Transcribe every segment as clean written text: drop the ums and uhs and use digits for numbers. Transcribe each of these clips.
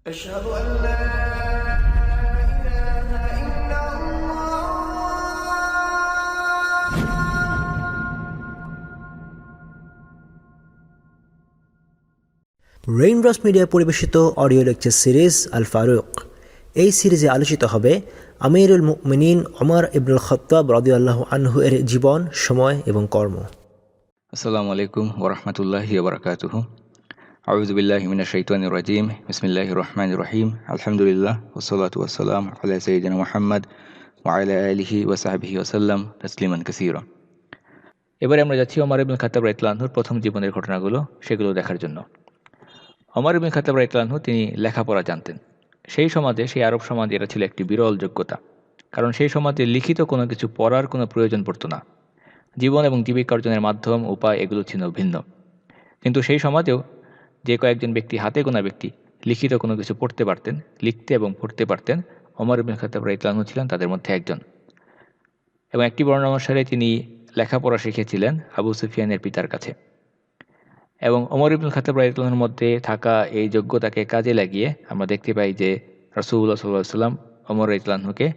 أشهد أن لا إله إلا raindrops media পরিবেশিত audio lecture series Al Faruk. এই সিরিজে আলোচিত হবে আমিরুল মুমিনিন ওমর ইবনুল খাত্তাব রাদিয়াল্লাহু আনহু এর জীবন, সময় এবং কর্ম। আসসালামু আলাইকুম ওরহমতুল্লাহি ওবরাকাতুহু। আউযু বিল্লাহি মিনাশ শাইতানির রাজিম। বিসমিল্লাহির রহমানির রহিম। আলহামদুলিল্লাহ ওয়াসসালাতু ওয়াসসালামু আলা সাইয়্যিদিনা মুহাম্মদ ওয়া আলা আলিহি ওয়া সাহবিহি ওয়াসাল্লাম তাসলিমান কাসীরা। এবারে আমরা যাচ্ছি ওমর ইবনুল খাত্তাব রাদিয়াল্লাহু আনহুর প্রথম জীবনের ঘটনাগুলো, সেগুলো দেখার জন্য। ওমর ইবনুল খাত্তাব রাদিয়াল্লাহু আনহু তিনি লেখাপড়া জানতেন। সেই সমাজে, সেই আরব সমাজে এটা ছিল একটি বিরল যোগ্যতা। কারণ সেই সমাজে লিখিত কোনো কিছু পড়ার কোনো প্রয়োজন পড়তো না। জীবন এবং জীবিকা অর্জনের মাধ্যম, উপায় এগুলো ছিল ভিন্ন। কিন্তু সেই সমাজেও যে কয়েকজন ব্যক্তি, হাতে গোনা ব্যক্তি, লিখিত কোনো কিছু পড়তে পারতেন, লিখতে এবং পড়তে পারতেন, ওমর ইবনুল খাত্তাব রাদিয়াল্লাহু আনহু ছিলেন তাদের মধ্যে একজন। এবং একটি বর্ণনা অনুসারে তিনি লেখাপড়া শিখেছিলেন আবু সুফিয়ানের পিতার কাছে। এবং ওমর ইবনুল খাত্তাব রাদিয়াল্লাহু আনহুর মধ্যে থাকা এই যোগ্যতাকে কাজে লাগিয়ে আমরা দেখতে পাই যে রাসূলুল্লাহ সাল্লাল্লাহু আলাইহি ওয়াসাল্লাম ওমর রাদিয়াল্লাহু আনহুকে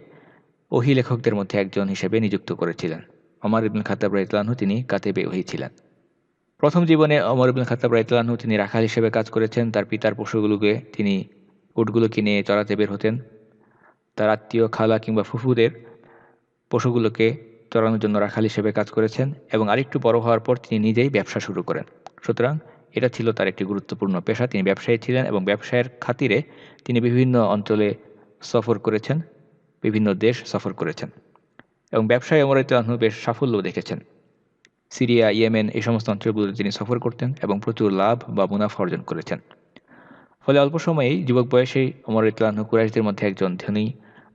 ওহী লেখকদের মধ্যে একজন হিসেবে নিযুক্ত করেছিলেন। ওমর ইবনুল খাত্তাব রাদিয়াল্লাহু আনহু তিনি কাতিবে ওহী ছিলেন। প্রথম জীবনে ওমর ইবনুল খাত্তাব রাদিয়াল্লাহু আনহু তিনি রাখাল হিসেবে কাজ করেছেন। তার পিতার পশুগুলোকে, তিনি উটগুলো কিনে চড়াতে বের হতেন। তার আত্মীয়, খালা কিংবা ফুফুদের পশুগুলোকে চড়ানোর জন্য রাখাল হিসেবে কাজ করেছেন। এবং আরেকটু বড় হওয়ার পর তিনি নিজেই ব্যবসা শুরু করেন। সুতরাং এটা ছিল তার একটি গুরুত্বপূর্ণ পেশা। তিনি ব্যবসায়ী ছিলেন এবং ব্যবসায়ের খাতিরে তিনি বিভিন্ন অঞ্চলে সফর করেছেন, বিভিন্ন দেশ সফর করেছেন। এবং ব্যবসায় ওমর রাদিয়াল্লাহু আনহু বেশ সাফল্য দেখেছেন। সিরিয়া, ইয়েমেন এই সমস্ত অঞ্চলগুলোতে তিনি সফর করতেন এবং প্রচুর লাভ বা মুনাফা অর্জন করেছেন। ফলে অল্প সময়েই, যুবক বয়সেই ওমর রাদিয়াল্লাহু আনহু কুরাইশদের মধ্যে একজন ধনী,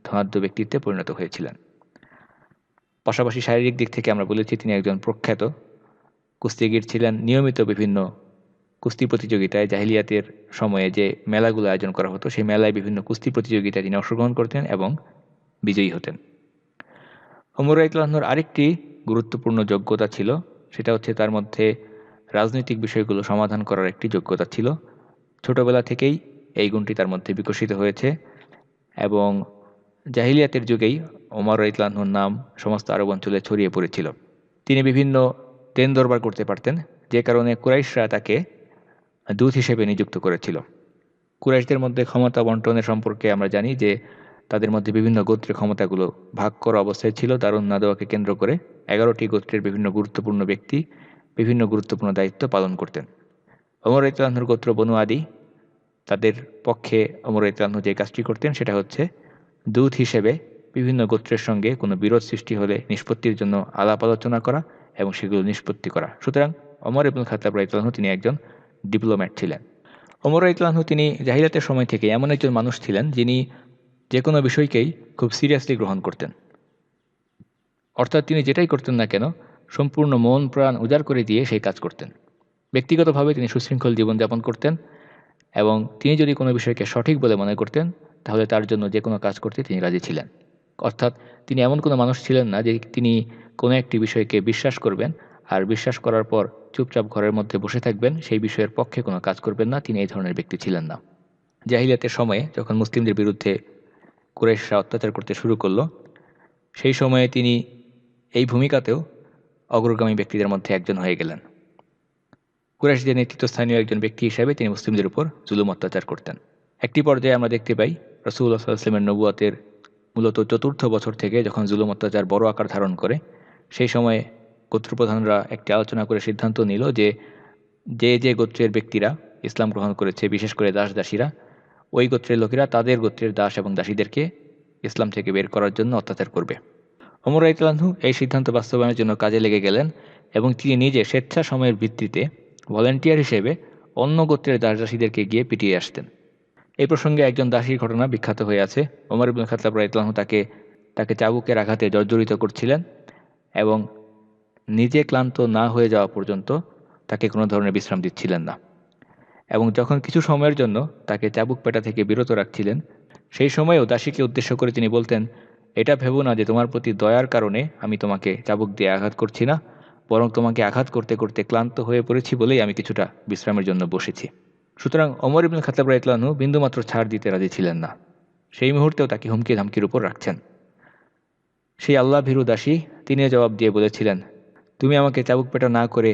ধনাঢ্য ব্যক্তিত্বে পরিণত হয়েছিলেন। পাশাপাশি শারীরিক দিক থেকে আমরা বলেছি তিনি একজন প্রখ্যাত কুস্তিগীর ছিলেন। নিয়মিত বিভিন্ন কুস্তি প্রতিযোগিতায়, জাহিলিয়াতের সময়ে যে মেলাগুলো আয়োজন করা হতো, সেই মেলায় বিভিন্ন কুস্তি প্রতিযোগিতায় তিনি অংশগ্রহণ করতেন এবং বিজয়ী হতেন। ওমর রাদিয়াল্লাহু আনহুর আরেকটি গুরুত্বপূর্ণ যোগ্যতা ছিল, সেটা হচ্ছে তার মধ্যে রাজনৈতিক বিষয়গুলো সমাধান করার একটি যোগ্যতা ছিল। ছোটবেলা থেকেই এই গুণটি তার মধ্যে বিকশিত হয়েছে এবং জাহিলিয়াতের যুগেই ওমর রাদিয়াল্লাহু আনহুর নাম সমস্ত আরব অঞ্চলে ছড়িয়ে পড়েছিল। তিনি বিভিন্ন দেন দরবার করতে পারতেন, যে কারণে কুরাইশরা তাকে দূত হিসেবে নিযুক্ত করেছিল। কুরাইশদের মধ্যে ক্ষমতা বন্টনের সম্পর্কে আমরা জানি যে তাদের মধ্যে বিভিন্ন গোত্রের ক্ষমতাগুলো ভাগ করা অবস্থায় ছিল। দারুন নাদওয়াকে কেন্দ্র করে 11টি গোত্রের বিভিন্ন গুরুত্বপূর্ণ ব্যক্তি বিভিন্ন গুরুত্বপূর্ণ দায়িত্ব পালন করতেন। ওমর রাদিয়াল্লাহু আনহুর গোত্র বনু আদি, তাদের পক্ষে ওমর রাদিয়াল্লাহু আনহু যে কাজটি করতেন সেটা হচ্ছে দূত হিসেবে বিভিন্ন গোত্রের সঙ্গে কোনো বিরোধ সৃষ্টি হলে নিষ্পত্তির জন্য আলাপ আলোচনা করা এবং সেগুলো নিষ্পত্তি করা। সুতরাং ওমর ইবনুল খাত্তাব রাদিয়াল্লাহু আনহু তিনি একজন ডিপ্লোম্যাট ছিলেন। ওমর রাদিয়াল্লাহু আনহু তিনি জাহিলিয়াতের সময় থেকে এমন একজন মানুষ ছিলেন যিনি যে কোনো বিষয়কেই খুব সিরিয়াসলি গ্রহণ করতেন। অর্থাৎ তিনি যেটাই করতেন না কেন, সম্পূর্ণ মন প্রাণ উজাড় করে দিয়ে সেই কাজ করতেন। ব্যক্তিগতভাবে তিনি সুশৃঙ্খল জীবনযাপন করতেন এবং তিনি যদি কোনো বিষয়কে সঠিক বলে মনে করতেন, তাহলে তার জন্য যে কোনো কাজ করতে তিনি রাজি ছিলেন। অর্থাৎ তিনি এমন কোনো মানুষ ছিলেন না যে তিনি কোনো একটি বিষয়কে বিশ্বাস করবেন আর বিশ্বাস করার পর চুপচাপ ঘরের মধ্যে বসে থাকবেন, সেই বিষয়ের পক্ষে কোনো কাজ করবেন না। তিনি এই ধরনের ব্যক্তি ছিলেন না। জাহিলিয়াতের সময়ে যখন মুসলিমদের বিরুদ্ধে কুরাইশরা অত্যাচার করতে শুরু করলো, সেই সময়ে তিনি এই ভূমিকাতেও অগ্রগামী ব্যক্তিদের মধ্যে একজন হয়ে গেলেন। কুরাইশদের নেতৃত্বস্থানীয় একজন ব্যক্তি হিসেবে তিনি মুসলিমদের উপর জুলুম অত্যাচার করতেন। একটি পর্যায়ে আমরা দেখতে পাই রাসূলুল্লাহ সাল্লাল্লাহু আলাইহি ওয়াসাল্লামের নবুয়তের মূলত চতুর্থ বছর থেকে যখন জুলুম অত্যাচার বড় আকার ধারণ করে, সেই সময়ে গোত্রপ্রধানরা একটি আলোচনা করে সিদ্ধান্ত নিল যে যে গোত্রের ব্যক্তিরা ইসলাম গ্রহণ করেছে, বিশেষ করে দাস দাসীরা, ওই গোত্রের লোকেরা তাদের গোত্রের দাস এবং দাসীদেরকে ইসলাম থেকে বের করার জন্য অত্যাচার করবে। ওমর রাদিয়াল্লাহু আনহু এই সিদ্ধান্ত বাস্তবায়নের জন্য কাজে লেগে গেলেন এবং তিনি নিজে স্বেচ্ছা সময়ের ভিত্তিতে ভলেন্টিয়ার হিসেবে অন্য গোত্রের দাস দাসীদেরকে গিয়ে পিটিয়ে আসতেন। এই প্রসঙ্গে একজন দাসীর ঘটনা বিখ্যাত হয়ে আছে। ওমর ইবনুল খাত্তাব রাদিয়াল্লাহু আনহু তাকে চাবুকের আঘাতে জর্জরিত করছিলেন এবং নিজে ক্লান্ত না হয়ে যাওয়া পর্যন্ত তাকে কোনো ধরনের বিশ্রাম দিচ্ছিলেন না। এবং যখন কিছু সময়ের জন্য তাকে চাবুক পেটা থেকে বিরত রাখছিলেন, সেই সময়েও দাসীকে উদ্দেশ্য করে তিনি বলতেন, এটা ভেবো না যে তোমার প্রতি দয়ার কারণে আমি তোমাকে চাবুক দিয়ে আঘাত করছি না, বরং তোমাকে আঘাত করতে করতে ক্লান্ত হয়ে পড়েছি বলেই আমি কিছুটা বিশ্রামের জন্য বসেছি। সুতরাং ওমর ইবনুল খাত্তাব রাদিয়াল্লাহু আনহু বিন্দুমাত্র ছাড় দিতে রাজি ছিলেন না। সেই মুহূর্তেও তাকে হুমকি ধামকির উপর রাখছেন। সেই আল্লাহ ভীরু দাসী তিনিও জবাব দিয়ে বলেছিলেন, তুমি আমাকে চাবুক পেটা না করে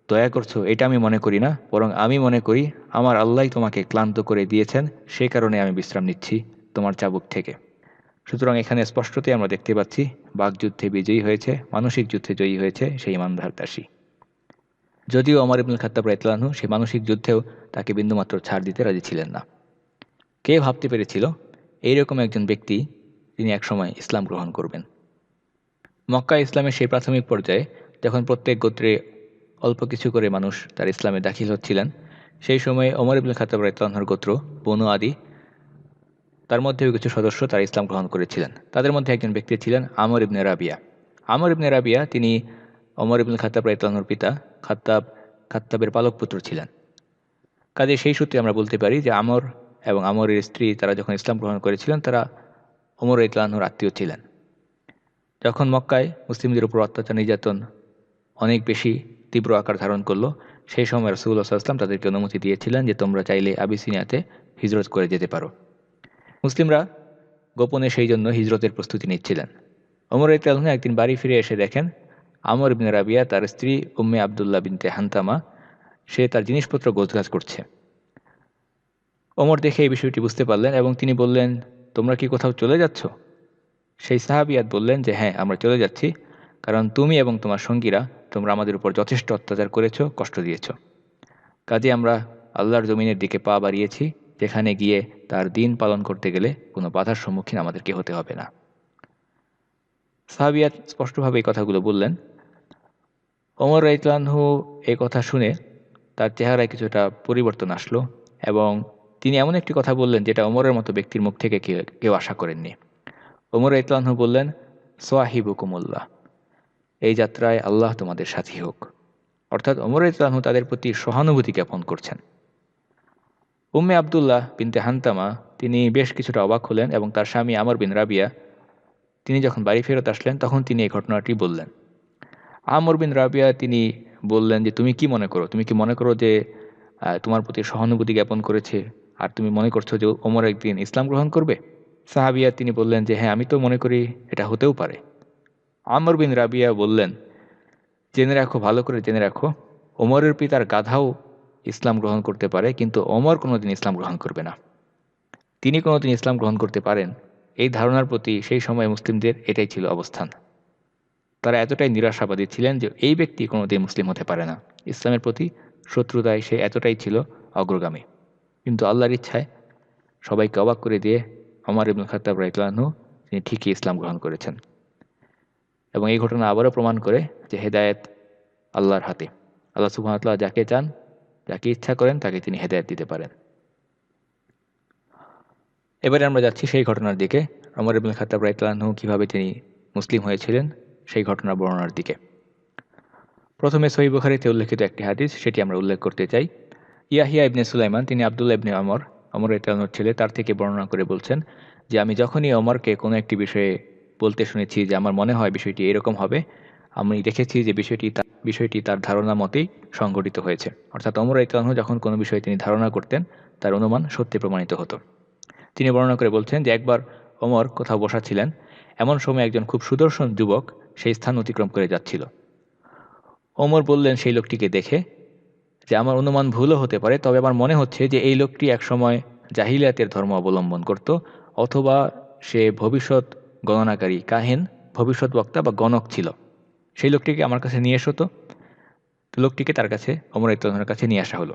দয়া করছো এটা আমি মনে করি না, বরং আমি মনে করি আমার আল্লাহই তোমাকে ক্লান্ত করে দিয়েছেন, সেই কারণে আমি বিশ্রাম নিচ্ছি তোমার চাবুক থেকে। সুতরাং এখানে স্পষ্টতই আমরা দেখতে পাচ্ছি বাকযুদ্ধে বিজয়ী হয়েছে, মানসিক যুদ্ধে জয়ী হয়েছে সেই ইমানদার দাসী। যদিও ওমর ইবনুল খাত্তাব রাদিয়াল্লাহু আনহু সেই মানসিক যুদ্ধেও তাকে বিন্দুমাত্র ছাড় দিতে রাজি ছিলেন না। কে ভাবতে পেরেছিল এইরকম একজন ব্যক্তি তিনি একসময় ইসলাম গ্রহণ করবেন। মক্কা ইসলামের সেই প্রাথমিক পর্যায়ে যখন প্রত্যেক গোত্রে অল্প কিছু করে মানুষ তার ইসলামে দাখিল হচ্ছিলেন, সেই সময়ে ওমর ইবনুল খাত্তাব রাদিয়াল্লাহু আনহুর গোত্র বনু আদি, তার মধ্যেও কিছু সদস্য তারা ইসলাম গ্রহণ করেছিলেন। তাদের মধ্যে একজন ব্যক্তি ছিলেন আমর ইবনে রাবিয়া। আমর ইবনে রাবিয়া তিনি ওমর ইবনুল খাত্তাব রাদিয়াল্লাহু আনহুর পিতা খাত্তাবের পালক পুত্র ছিলেন। কাজে সেই সূত্রে আমরা বলতে পারি যে আমর এবং আমরের স্ত্রী তারা যখন ইসলাম গ্রহণ করেছিলেন তারা ওমর রাদিয়াল্লাহু আনহুর আত্মীয় ছিলেন। যখন মক্কায় মুসলিমদের উপর অত্যাচার নির্যাতন অনেক বেশি তীব্র আকার ধারণ করলো, সেই সময় রাসূলুল্লাহ সাল্লাল্লাহু আলাইহি ওয়াসাল্লাম তাদেরকে অনুমতি দিয়েছিলেন যে তোমরা চাইলে আবিসিনিয়াতে হিজরত করে যেতে পারো। মুসলিমরা গোপনে সেই জন্য হিজরতের প্রস্তুতি নিচ্ছিলেন। ওমর রাদিয়াল্লাহু আনহু একদিন বাড়ি ফিরে এসে দেখেন আমর ইবনে রাবিয়া তার স্ত্রী উম্মে আবদুল্লাহ বিনতে হানতামা সে তার জিনিসপত্র গোছগাছ করছে। ওমর দেখে এই বিষয়টি বুঝতে পারলেন এবং তিনি বললেন, তোমরা কি কোথাও চলে যাচ্ছ? সেই সাহাবিয়াত বললেন যে হ্যাঁ, আমরা চলে যাচ্ছি, কারণ তুমি এবং তোমার সঙ্গীরা তোমরা আমাদের উপর যথেষ্ট অত্যাচার করেছ, কষ্ট দিয়েছ। কাজে আমরা আল্লাহর জমিনের দিকে পা বাড়িয়েছি, যেখানে গিয়ে তার দিন পালন করতে গেলে কোনো বাধার সম্মুখীন আমাদেরকে হতে হবে না। সাহাবিয়াত স্পষ্টভাবে এই কথাগুলো বললেন। ওমর রাদিয়াল্লাহু আনহু এই কথা শুনে তার চেহারায় কিছুটা পরিবর্তন আসলো এবং তিনি এমন একটি কথা বললেন যেটা ওমরের মতো ব্যক্তির মুখ থেকে কেউ আশা করেননি। ওমর রাদিয়াল্লাহু আনহু বললেন, সাহিবুকুমুল্লাহ, এই যাত্রায় আল্লাহ তোমাদের সাথী হোক। অর্থাৎ ওমর রাদিয়াল্লাহু আনহু তাদের প্রতি সহানুভূতি জ্ঞাপন করছেন। উম্মে আবদুল্লাহ বিনতে হানতামা তিনি বেশ কিছুটা অবাক হলেন এবং তার স্বামী আমর বিন রাবিয়া তিনি যখন বাড়ি ফেরত আসলেন তখন তিনি এই ঘটনাটি বললেন। আমর বিন রাবিয়া তিনি বললেন যে তুমি কি মনে করো? তুমি কি মনে করো যে তোমার প্রতি সহানুভূতি জ্ঞাপন করেছে আর তুমি মনে করছো যে ওমর একদিন ইসলাম গ্রহণ করবে? সাহাবিয়া তিনি বললেন যে হ্যাঁ, আমি তো মনে করি এটা হতেও পারে। আমর বিন রাবিয়া বললেন, জেনে রাখো, ভালো করে জেনে রাখো, ওমরের পিতার গাধাও ইসলাম গ্রহণ করতে পারে, কিন্তু ওমর কোনোদিন ইসলাম গ্রহণ করবে না। তিনি কোনোদিন ইসলাম গ্রহণ করতে পারেন এই ধারণার প্রতি সেই সময় মুসলিমদের এটাই ছিল অবস্থান। তারা এতটাই নিরাশাবাদী ছিলেন যে এই ব্যক্তি কোনোদিন মুসলিম হতে পারে না। ইসলামের প্রতি শত্রুতায় সে এতটাই ছিল অগ্রগামী। কিন্তু আল্লাহর ইচ্ছায় সবাইকে অবাক করে দিয়ে ওমর ইবনুল খাত্তাব রাদিয়াল্লাহু আনহু তিনি ঠিকই ইসলাম গ্রহণ করেছেন। এবং এই ঘটনা আবারও প্রমাণ করে যে হেদায়েত আল্লাহর হাতে। আল্লাহ সুবহানাহু ওয়া তাআলা যাকে চান, যাকে ইচ্ছা করেন তাকে তিনি হেদায়েত দিতে পারেন। এবারে আমরা যাচ্ছি সেই ঘটনার দিকে, ওমর ইবনুল খাত্তাব রাদিয়াল্লাহু আনহু কীভাবে তিনি মুসলিম হয়েছিলেন সেই ঘটনার বর্ণনার দিকে। প্রথমে সহিহ বুখারীতে উল্লেখিত একটি হাদিস, সেটি আমরা উল্লেখ করতে চাই। ইয়াহিয়া ইবনে সুলাইমান তিনি আবদুল্লাহ ইবনে ওমর রাদিয়াল্লাহু আনহুর ছেলে, তার থেকে বর্ণনা করে বলছেন যে আমি যখনই ওমরকে কোনো একটি বিষয়ে বলতে শুনেছি যে আমার মনে হয় বিষয়টি এরকম হবে, আমি দেখেছি যে বিষয়টি তার ধারণা মতেই সংঘটিত হয়েছে। অর্থাৎ ওমর রাদিয়াল্লাহু আনহু যখন কোনো বিষয়ে তিনি ধারণা করতেন তার অনুমান সত্যি প্রমাণিত হতো। তিনি বর্ণনা করে বলছেন যে একবার ওমর কোথাও বসা ছিলেন, এমন সময় একজন খুব সুদর্শন যুবক সেই স্থান অতিক্রম করে যাচ্ছিল। ওমর বললেন সেই লোকটিকে দেখে যে আমার অনুমান ভুলও হতে পারে, তবে আমার মনে হচ্ছে যে এই লোকটি একসময় জাহিলিয়াতের ধর্ম অবলম্বন করত, অথবা সে ভবিষ্যৎ গণনাকারী, কাহিন, ভবিষ্যৎ বক্তা বা গণক ছিল। সেই লোকটিকে আমার কাছে নিয়ে এসো তো। লোকটিকে তার কাছে ওমর রাদিয়াল্লাহু আনহুর কাছে নিয়ে আসা হলো।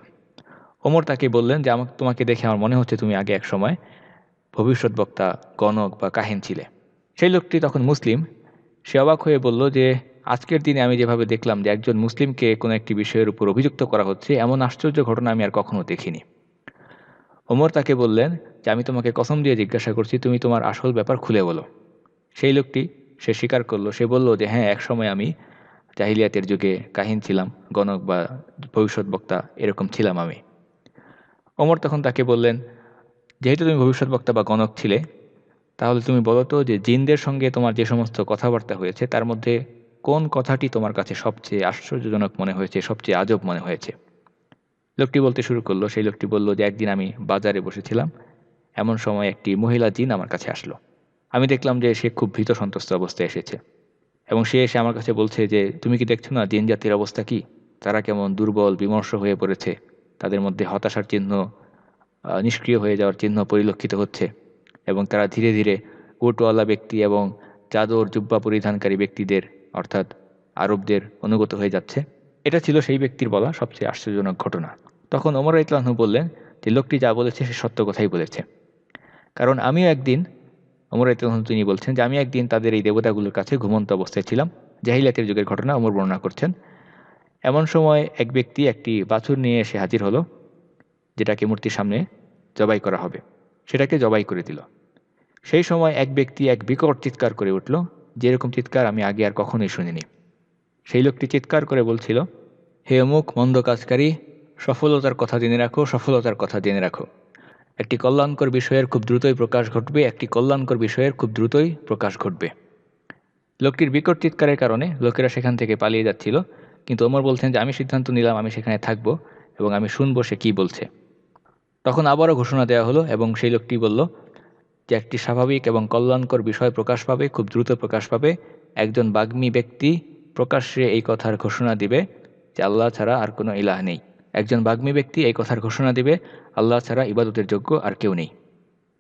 ওমর তাকে বললেন যে তোমাকে দেখে আমার মনে হচ্ছে তুমি আগে এক সময় ভবিষ্যৎ বক্তা, গণক বা কাহিন ছিলে। সেই লোকটি তখন মুসলিম। সে অবাক হয়ে বলল যে আজকের দিনে আমি যেভাবে দেখলাম যে একজন মুসলিমকে কোনো একটি বিষয়ের উপর অভিযুক্ত করা হচ্ছে, এমন আশ্চর্য ঘটনা আমি আর কখনো দেখিনি। ওমর তাকে বললেন যে আমি তোমাকে কসম দিয়ে জিজ্ঞাসা করছি, তুমি তোমার আসল ব্যাপার খুলে বলো। সেই লোকটি সে স্বীকার করলো, সে বলল যে হ্যাঁ, এক সময় আমি জাহিলিয়াতের যুগে কাহিন ছিলাম, গণক বা ভবিষ্যৎ বক্তা এরকম ছিলাম আমি। ওমর তখন তাকে বললেন, যেহেতু তুমি ভবিষ্যৎ বক্তা বা গণক ছিলে, তাহলে তুমি বলো তো যে জিনদের সঙ্গে তোমার যে সমস্ত কথাবার্তা হয়েছে তার মধ্যে কোন কথাটি তোমার কাছে সবচেয়ে আশ্চর্যজনক মনে হয়েছে, সবচেয়ে আজব মনে হয়েছে? লোকটি বলতে শুরু করলো, সেই লোকটি বলল যে একদিন আমি বাজারে বসেছিলাম, এমন সময় একটি মহিলা জিন আমার কাছে আসলো। আমি দেখলাম যে সে খুব ভীত সন্ত্রস্ত অবস্থায় এসেছে এবং সে এসে আমার কাছে বলছে যে তুমি কি দেখছো না জিন জাতির অবস্থা কি, তারা কেমন দুর্বল বিমর্ষ হয়ে পড়েছে, তাদের মধ্যে হতাশার চিহ্ন, নিষ্ক্রিয় হয়ে যাওয়ার চিহ্ন পরিলক্ষিত হচ্ছে এবং তারা ধীরে ধীরে কোটওয়ালা ব্যক্তি এবং চাদর জুব্বা পরিধানকারী ব্যক্তিদের অর্থাৎ আরবদের অনুগত হয়ে যাচ্ছে। এটা ছিল সেই ব্যক্তির বলা সবচেয়ে আশ্চর্যজনক ঘটনা। তখন ওমর রাদিয়াল্লাহু আনহু বললেন যে লোকটি যা বলেছে সে সত্য কথাই বলেছে, কারণ আমিও একদিন, ওমর রাদিয়াল্লাহু আনহু তিনি বলছেন যে আমি একদিন তাদের এই দেবতাগুলোর কাছে ঘুমন্ত অবস্থায় ছিলাম। জাহিলিয়াতের যুগের ঘটনা ওমর বর্ণনা করছেন। এমন সময় এক ব্যক্তি একটি বাছুর নিয়ে এসে হাজির হলো, যেটাকে মূর্তির সামনে জবাই করা হবে, সেটাকে জবাই করে দিল। সেই সময় এক ব্যক্তি এক বিকট চিৎকার করে উঠল, যেরকম চিৎকার আমি আগে আর কখনোই শুনিনি। সেই লোকটি চিৎকার করে বলছিল, হে অমুক মন্দ কাজকারী, সফলতার কথা জেনে রাখো, সফলতার কথা জেনে রাখো। একটি কল্যাণকর বিষয়ের খুব দ্রুতই প্রকাশ ঘটবে, একটি কল্যাণকর বিষয়ের খুব দ্রুতই প্রকাশ ঘটবে। লোকটির বিকট চিৎকারের কারণে লোকেরা সেখান থেকে পালিয়ে যাচ্ছিল, কিন্তু ওমর বলছেন যে আমি সিদ্ধান্ত নিলাম আমি সেখানে থাকব এবং আমি শুনবো সে কী বলছে। তখন আবারও ঘোষণা দেওয়া হলো এবং সেই লোকটি বলল যে একটি স্বাভাবিক এবং কল্যাণকর বিষয় প্রকাশ পাবে, খুব দ্রুত প্রকাশ পাবে। একজন বাগ্মী ব্যক্তি প্রকাশ্যে এই কথার ঘোষণা দিবে যে আল্লাহ ছাড়া আর কোনো ইলাহ নেই। একজন বাগ্মী ব্যক্তি এই কথার ঘোষণা দিবে আল্লাহ ছাড়া ইবাদতের যোগ্য আর কেউ নেই।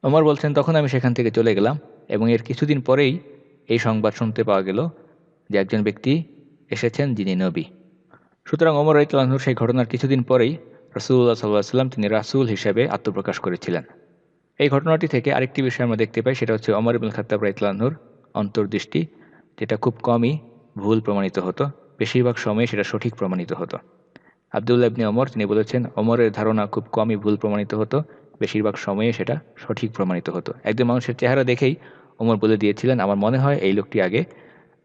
ওমর বলছেন তখন আমি সেখান থেকে চলে গেলাম এবং এর কিছুদিন পরেই এই সংবাদ শুনতে পাওয়া গেল যে একজন ব্যক্তি এসেছেন যিনি নবী। সুতরাং ওমর রাদিয়াল্লাহু আনহু সেই ঘটনার কিছুদিন পরেই রাসূলুল্লাহ সাল্লাল্লাহু আলাইহি ওয়াসাল্লাম তিনি রাসূল হিসেবে আত্মপ্রকাশ করেছিলেন। এই ঘটনাটি থেকে আরেকটি বিষয় আমরা দেখতে পাই, সেটা হচ্ছে ওমর ইবনুল খাত্তাব রাদিয়াল্লাহু আনহুর অন্তর্দৃষ্টি, যেটা খুব কমই ভুল প্রমাণিত হতো, বেশিরভাগ সময়ে সেটা সঠিক প্রমাণিত হতো। আব্দুল্লাহ ইবনে ওমর তিনি বলেছেন ওমরের ধারণা খুব কমই ভুল প্রমাণিত হতো, বেশিরভাগ সময়ে সেটা সঠিক প্রমাণিত হতো। একজন মানুষের চেহারা দেখেই ওমর বলে দিয়েছিলেন আমার মনে হয় এই লোকটি আগে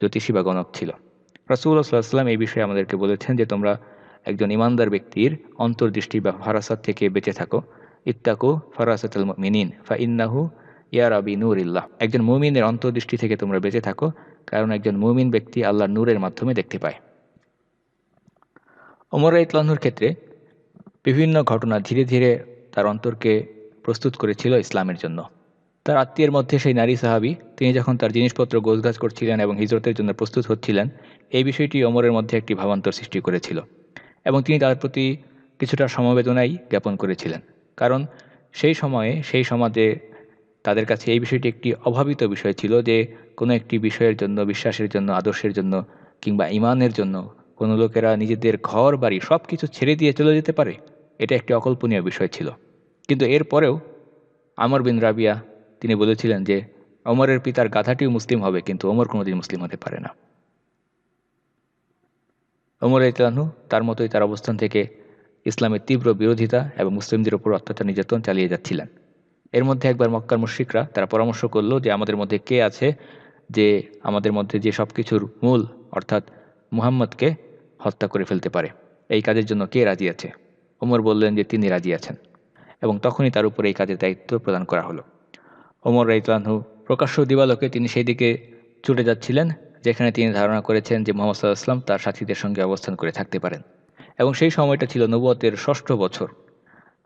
জ্যোতিষী বা গণক ছিল। রাসূলুল্লাহ সাল্লাল্লাহু আলাইহি ওয়াসাল্লাম এই বিষয়ে আমাদেরকে বলেছেন যে তোমরা একজন ইমানদার ব্যক্তির অন্তর্দৃষ্টি বা ফারাসাত থেকে বেঁচে থাকো। ইত্তাকু ফারাসাতুল মুমিনিন ফা ইন্নাহু ইয়ারা বিনূরিল্লাহ। একজন মুমিনের অন্তর্দৃষ্টি থেকে তোমরা বেঁচে থাকো, কারণ একজন মুমিন ব্যক্তি আল্লাহর নূরের মাধ্যমে দেখতে পায়। ওমর রাদিয়াল্লাহু আনহুর ক্ষেত্রে বিভিন্ন ঘটনা ধীরে ধীরে তার অন্তরকে প্রস্তুত করেছিল ইসলামের জন্য। তার আত্মীয়ের মধ্যে সেই নারী সাহাবী তিনি যখন তার জিনিসপত্র গোছগাছ করছিলেন এবং হিজরতের জন্য প্রস্তুত হচ্ছিলেন, এই বিষয়টি ওমরের মধ্যে একটি ভাবান্তর সৃষ্টি করেছিল এবং তিনি তার প্রতি কিছুটা সমবেদনাই জ্ঞাপন করেছিলেন। কারণ সেই সময়ে সেই সমাজে তাদের কাছে এই বিষয়টি একটি অভাবিত বিষয় ছিল যে কোনো একটি বিষয়ের জন্য, বিশ্বাসের জন্য, আদর্শের জন্য কিংবা ঈমানের জন্য কোনো লোকেরা নিজেদের ঘর বাড়ি সব কিছু ছেড়ে দিয়ে চলে যেতে পারে, এটা একটি অকল্পনীয় বিষয় ছিল। কিন্তু এরপরেও আমর বিন রাবিয়া তিনি বলেছিলেন যে ওমরের পিতার গাধাটিও মুসলিম হবে, কিন্তু ওমর কোনোদিন মুসলিম হতে পারে না। ওমর রাদিয়াল্লাহু আনহু তার মতোই তার অবস্থান থেকে ইসলামের তীব্র বিরোধিতা এবং মুসলিমদের উপর অত্যাচার নির্যাতন চালিয়ে যাচ্ছিলেন। এর মধ্যে একবার মক্কার মুশরিকরা তারা পরামর্শ করলো যে আমাদের মধ্যে কে আছে যে আমাদের মধ্যে যে সব কিছুর মূল অর্থাৎ মুহাম্মদকে হত্যা করে ফেলতে পারে, এই কাজের জন্য কে রাজি আছে? ওমর বললেন যে তিনি রাজি আছেন এবং তখনই তার উপর এই কাজের দায়িত্ব প্রদান করা হলো। ওমর রাদিয়াল্লাহু আনহু প্রকাশ্য দিবালোকে তিনি সেই দিকে ছুটে যাচ্ছিলেন যেখানে তিনি ধারণা করেছেন যে মুহাম্মদ সাল্লাল্লাহু আলাইহি ওয়াসাল্লাম তার সাথীদের সঙ্গে অবস্থান করে থাকতে পারেন এবং সেই সময়টা ছিল নবুয়তের ৬ষ্ঠ বছর।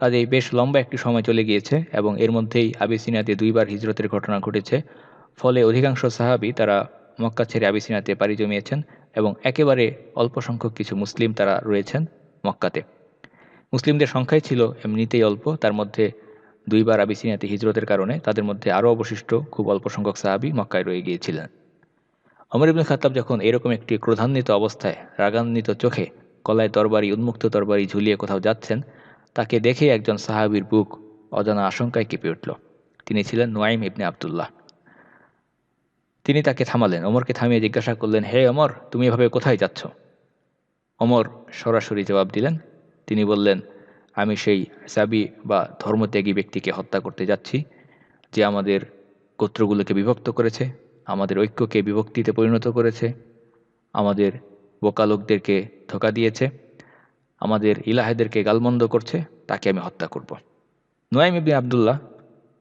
কাজেই বেশ লম্বা একটি সময় চলে গিয়েছে এবং এর মধ্যেই আবিসিনিয়াতে ২ বার হিজরতের ঘটনা ঘটেছে। ফলে অধিকাংশ সাহাবী তারা মক্কা ছেড়ে আবিসিনিয়াতে পাড়ি জমিয়েছেন এবং একেবারে অল্প সংখ্যক কিছু মুসলিম তারা রয়েছেন মক্কাতে। মুসলিমদের সংখ্যাই ছিল এমনিতেই অল্প, তার মধ্যে ২ বার আবিসিনিয়াতে হিজরতের কারণে তাদের মধ্যে আরও অবশিষ্ট খুব অল্প সংখ্যক সাহাবী মক্কায় রয়ে গিয়েছিলেন। ওমর ইবনে খাত্তাব যখন এরকম একটি ক্রোধান্বিত অবস্থায় রাগান্বিত চোখে গলায় তরবারি, উন্মুক্ত তরবারি ঝুলিয়ে কোথাও যাচ্ছেন, তাকে দেখে একজন সাহাবীর বুক অজানা আশঙ্কায় কেঁপে উঠল। তিনি ছিলেন নুয়াইম ইবনে আবদুল্লাহ। তিনি তাকে থামালেন, ওমরকে থামিয়ে জিজ্ঞাসা করলেন, হে ওমর, তুমি এভাবে কোথায় যাচ্ছ? ওমর সরাসরি জবাব দিলেন, তিনি বললেন, আমি সেই সাবি বা ধর্মত্যাগী ব্যক্তিকে হত্যা করতে যাচ্ছি যে আমাদের গোত্রগুলোকে বিভক্ত করেছে, আমাদের ঐক্যকে বিভক্তিতে পরিণত করেছে, আমাদের বোকা লোকদেরকে ধোঁকা দিয়েছে, আমাদের ইলাহেদেরকে গালমন্দ করছে, তাকে আমি হত্যা করব। নুয়াইম ইবনে আবদুল্লাহ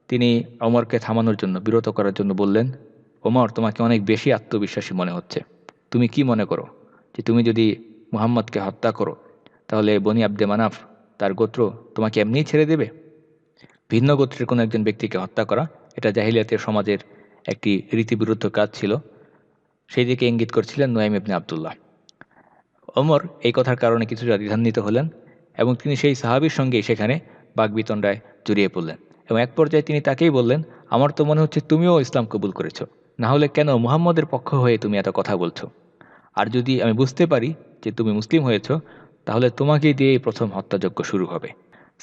তিনি ওমরকে থামানোর জন্য, বিরত করার জন্য বললেন, ওমর, তোমাকে অনেক বেশি আত্মবিশ্বাসী মনে হচ্ছে। তুমি কি মনে করো যে তুমি যদি মুহাম্মদকে হত্যা করো তাহলে বনি আব্দে মানাফ তার গোত্র তোমাকে এমনিই ছেড়ে দেবে? ভিন্ন গোত্রের কোনো একজন ব্যক্তিকে হত্যা করা এটা জাহিলিয়াতের সমাজের একটি রীতিবিরুদ্ধ কাজ ছিল। সেই দিকে ইঙ্গিত করছিলেন নুয়াইম ইবনে আবদুল্লাহ। ওমর এই কথার কারণে কিছুটা দ্বিধান্বিত হলেন এবং তিনি সেই সাহাবীর সঙ্গেই সেখানে বাগবিতণ্ডায় জড়িয়ে পড়লেন এবং এক পর্যায়ে তিনি তাকেই বললেন, আমার তো মনে হচ্ছে তুমিও ইসলাম কবুল করেছ, না হলে কেন মুহাম্মদের পক্ষ হয়ে তুমি এত কথা বলছো? আর যদি আমি বুঝতে পারি যে তুমি মুসলিম হয়েছ, তাহলে তোমাকেই দিয়েই প্রথম হত্যাযজ্ঞ শুরু হবে।